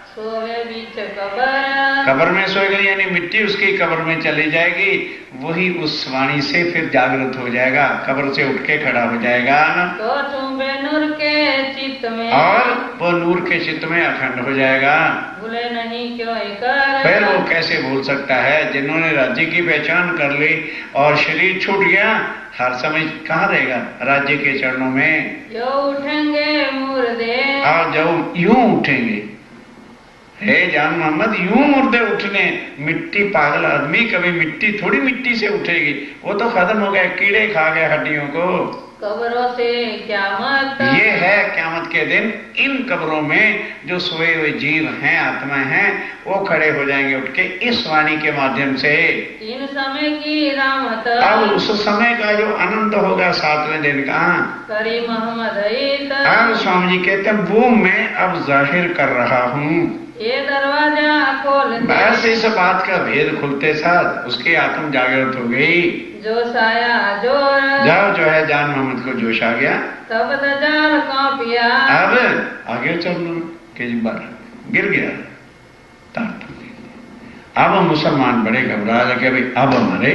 सोवे बीच कबर, कब्र में सोएगा, यानी मिट्टी उसकी कब्र में चली जाएगी, वही उस वाणी से फिर जागृत हो जाएगा, कब्र से उठ के खड़ा हो जाएगा। तो चुंबे नूर के चित्त में, और वो नूर के चित्त में अखंड हो जाएगा। भूले नहीं क्यों कर, फिर वो कैसे भूल सकता है? जिन्होंने राज्य की पहचान कर ली और शरीर छूट गया, हर समय कहाँ रहेगा? राज्य के चरणों में। जो उठेंगे मुर्दे, और जब यूं उठेंगे, हे जान मोहम्मद, यूं मुर्दे उठने, मिट्टी, पागल आदमी, कभी मिट्टी थोड़ी मिट्टी से उठेगी, वो तो खत्म हो गए, कीड़े खा गए हड्डियों को। कब्रों से क्यामत, ये है क्यामत के दिन। इन कब्रों में जो सोए हुए जीव हैं, आत्माएं हैं, वो खड़े हो जाएंगे उठ के इस वाणी के माध्यम से। इन समय की रामत, अब उस समय का जो आनंद होगा 7वें दिन का, करी मोहम्मद अब स्वामी जी कहते हैं वो मैं अब जाहिर कर रहा हूँ। ये दरवाजा खोल दे, बस इस बात का भेद खुलते साथ उसकी आत्म जागृत हो गई। जोश आया जोर, जब जो है जान मोहम्मद को जोश आ गया, तब दजाल कांपिया, अब आगे चलो के बार गिर गया तार। अब मुसलमान बड़े घबरा जाके भाई अब हमारे,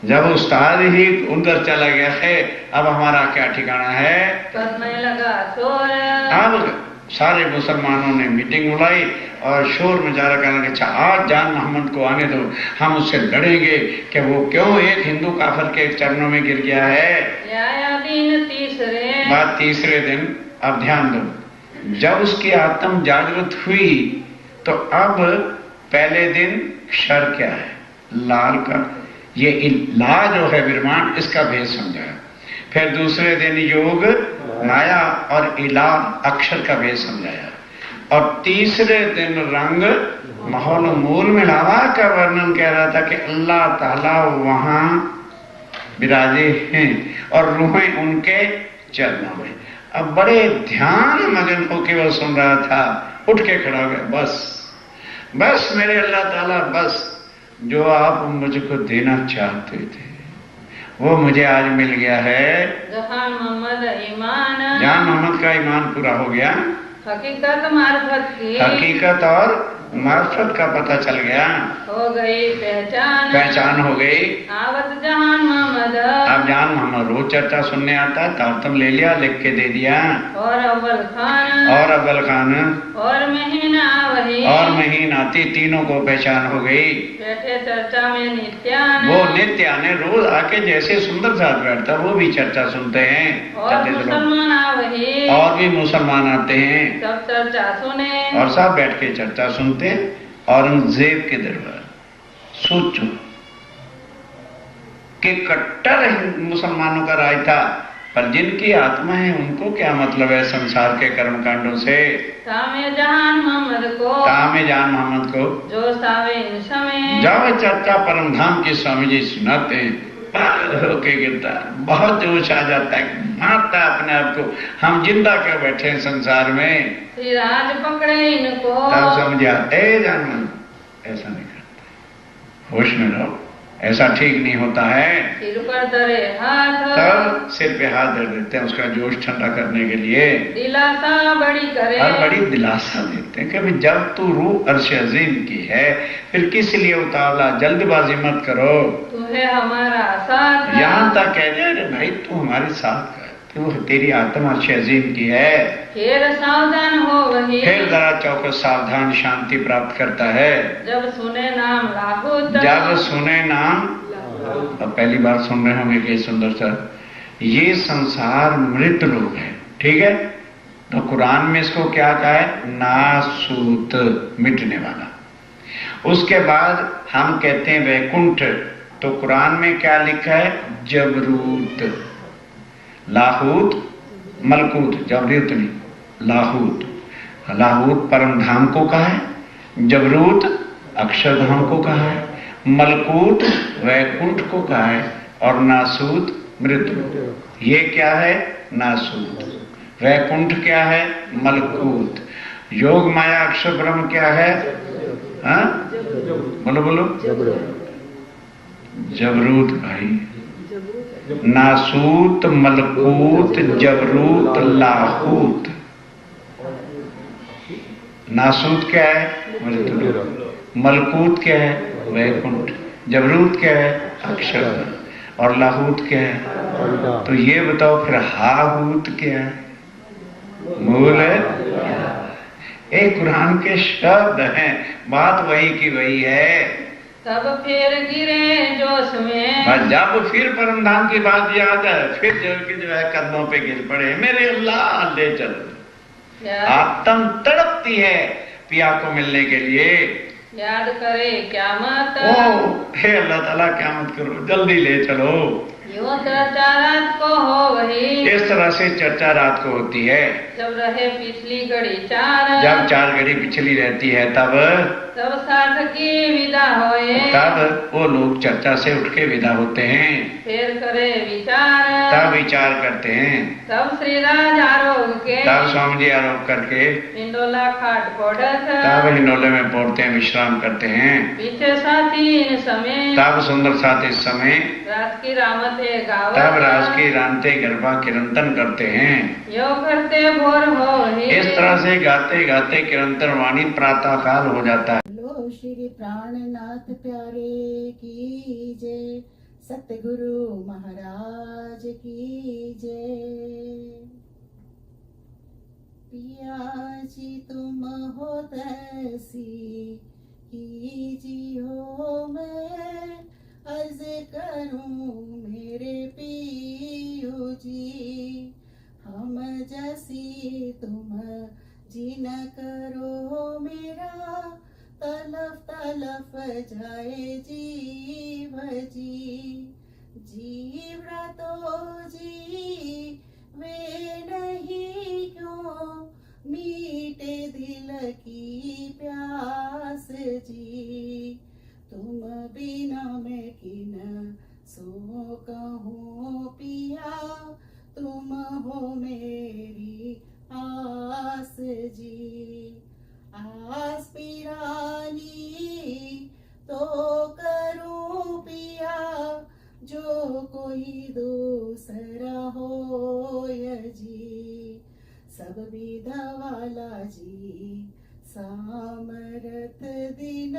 जब उस्ताद ही उधर चला गया है, अब हमारा क्या ठिकाना है? करने लगा शोर, अब सारे मुसलमानों ने मीटिंग बुलाई और शोर मचा रखा कि अच्छा आज जान मोहम्मद को आने दो, हम उससे लड़ेंगे कि वो क्यों एक हिंदू काफिर के चरणों में गिर गया है। आया दिन तीसरे, बात तीसरे दिन। अब ध्यान दो, जब उसकी आत्म जागृत हुई तो अब पहले दिन क्षर क्या है? लाल का, ये ला जो है विरमान, इसका भेद समझाया। फिर दूसरे दिन योग माया और इला अक्षर का भेद समझाया, और तीसरे दिन रंग माहौल मूल मिलावा का वर्णन कह रहा था कि अल्लाह ताला वहां विराजे हैं और रूहें उनके चरणों में। अब बड़े ध्यान मगन होके वो सुन रहा था, उठ के खड़ा हो गया, बस मेरे अल्लाह ताला, बस जो आप मुझको देना चाहते थे वो मुझे आज मिल गया है। जहान मोहम्मद ईमान, जहान मोहम्मद का ईमान पूरा हो गया, हकीकत मार्फत की, हकीकत और मार्फत का पता चल गया, हो गई पहचान हो गई। आवत जहान मोहम्मद, अब जहान मोहम्मद रोज चर्चा सुनने आता है, तारतम ले लिया, लिख के दे दिया। और अव्वल खान, और महीना वही, और महीन आती, तीनों को पहचान हो गई। बैठे चर्चा में नित्यान, वो नित्याने रोज आके जैसे सुंदर साथ बैठता वो भी चर्चा सुनते हैं। और मुसलमान वही, और भी मुसलमान आते हैं, सब चर्चा सुने, और सब बैठ के चर्चा सुनते। औरंगजेब के दरबार सोचो कि कट्टर मुसलमानों का राज था, पर जिनकी आत्मा है उनको क्या मतलब है संसार के कर्मकांडों से। तामे जहान मोहम्मद को जो सावे इन समय, जाओ चर्चा परम धाम के स्वामी जी सुनाते हैं, होके गिरता, बहुत जोश आ जाता है, मारता अपने आप को, हम जिंदा क्यों बैठे हैं संसार में। श्री राज पकड़े इनको, तब समझ आते जानवर ऐसा नहीं करता, होश में रहो, ऐसा ठीक नहीं होता है। सिर पर धरे हाथ, तब सिर पे हाथ धर देते हैं उसका जोश ठंडा करने के लिए, दिलासा बड़ी करे, और बड़ी दिलासा देते हैं कि भाई जब तू रूह अर्श अजीम की है फिर किस लिए उतावला, जल्दबाजी मत करो, तुम्हें हमारा साथ, यहां तक कह दे अरे भाई तू हमारे साथ है, तू तेरी आत्मा अर्श अजीम की है। फिर सावधान हो वही, फिर जरा चौकस सावधान शांति प्राप्त करता है। जब सुने नाम लाहूत, जब सुने नाम, अब पहली बार सुन रहे होंगे कि सुंदर सा, ये संसार मृत लोग है, ठीक है, तो कुरान में इसको क्या कहा है, नासूत, मिटने वाला। उसके बाद हम कहते हैं वैकुंठ, तो कुरान में क्या लिखा है, जबरूत। लाहूत मलकूत, जबरूत नहीं, लाहूत। लाहूत परम धाम को कहा है, जबरूत अक्षरधाम को कहा है, मलकूत वैकुंठ को कहा है, और नासूत मृत्यु। ये क्या है, नासूत। वैकुंठ क्या है, मलकूत। योग माया अक्षर ब्रह्म क्या है, हाँ बोलो जबरूत भाई, नासूत, मलकूत, जबरूत, लाहूत। नासूत क्या है, मृत्यु। मलकूत क्या है, वैकुंठ। जबरूत क्या है, अक्षर। और लाहूत क्या है, तो ये बताओ फिर हाहूत क्या है, मूल है। एक कुरान के शब्द हैं, बात वही की वही है। तब फिर गिरे जोश में, जब फिर परम धाम की बात याद है, फिर जो है कदमों पे गिर पड़े, मेरे अल्लाह ले चलो। आत्म तड़पती है पिया को मिलने के लिए, याद करे क्यामत, ओ हे अल्लाह ताला क्यामत करो, जल्दी ले चलो। यूं चर्चा रात को हो वही, इस तरह से चर्चा रात को होती है। जब रहे पिछली घड़ी चार, जब 4 घड़ी पिछली रहती है तब साथ की विदा होए, तब वो लोग चर्चा से उठ के विदा होते हैं। फिर करे विचार, तब विचार करते हैं। तब श्रीराज आरोग के, तब स्वामी जी आरोप करके हिंडोला खाट पड़त, तब हिंडोले में पड़ते हैं, विश्राम करते हैं। पीछे साथी इन समय, तब सुंदर साथ इस समय, रात की रामते गावत, तब राज की रानते गरबा किरंतन करते हैं। यो करते भोर हो वही, इस तरह से गाते गाते किरंतन वाणी प्रातः काल हो जाता है। लो श्री प्राणनाथ प्यारे की जय, सतगुरु महाराज की जय। पिया जी तुम हो तैसी कीजियो, मैं अर्ज करूं मेरे पियो जी, हम जैसी तुम जी न करो, मेरा तलफ तलफ जाए जीव जी। जीव तो जी वे नहीं क्यों, मीटे दिल की प्यास जी, तुम बिना मैं किन सो कहूँ। सब विधवाला जी सामरत दिन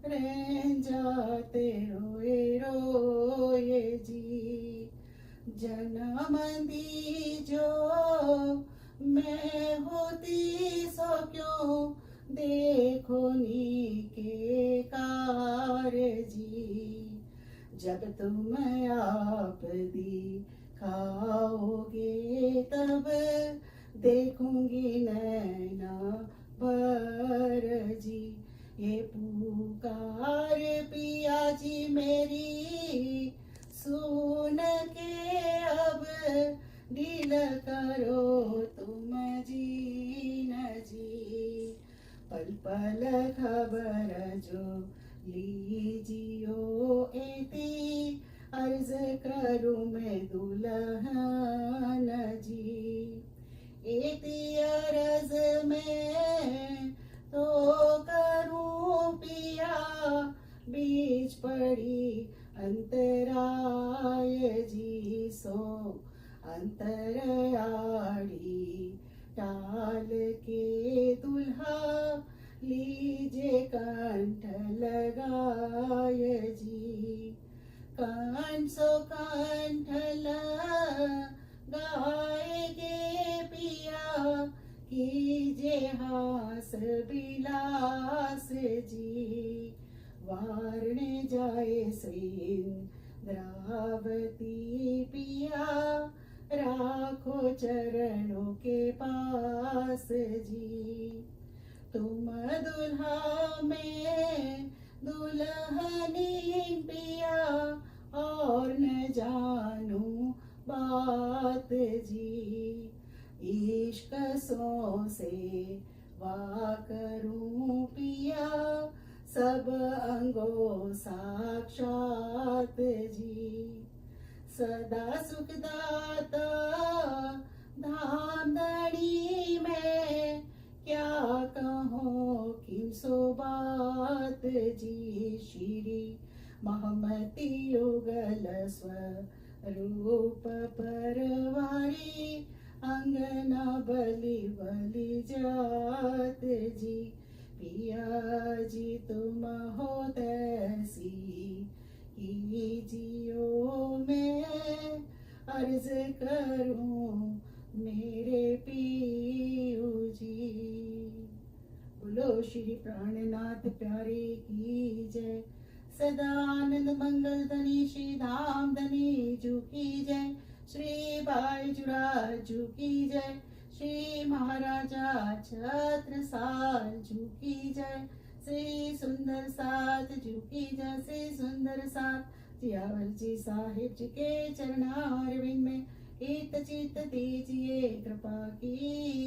रह जाते रोए रोए जी। जन्म दीजो मैं होती सो क्यों देखो नी के कार जी। जब तुम आप दिखाओगे तब देखूंगी नैना भर जी। ये पुकार पिया जी मेरी सुन के अब दिल करो तुम जी न जी। पल पल खबर जो लीजियो एती अर्ज करूं मैं दुल्हन जी। एती अर्ज में तो करूं पिया बीच पड़ी अंतराय जी। सो अंतरयाड़ी टाल के दुल्हा लीजे कंठ लगाय जी। कंठ सो कंठ लगाएगे पिया कीजे हास बिलास जी। वारणे जाए श्रीन्द्रावती पिया राखो चरणों के पास जी। तुम दुल्हा में दुल्हनी पिया और न जानू बात जी। इश्क सो से वा करूं पिया सब अंगों साक्षात जी। सदा सुखदाता धाम धनी में क्या कहो किन सो बात जी। श्री महमती युगल स्वरूप परवारी अंगना बलि बलि जात जी। पिया जी तुम हो तैसी कीजियो मैं अर्ज करूं मेरे पियू जी। बोलो श्री प्राणनाथ प्यारे की जय। सदानंद मंगल धनी श्री धाम धनी जू की जय। श्री भाई जुराजू की जय। श्री महाराजा छत्रसाल जू की जय। श्री सुंदर साथ जू की जय। श्री सुंदर साथ जियावर जी साहिब जी के चरणारविंद में हित चित दीजिए कृपा की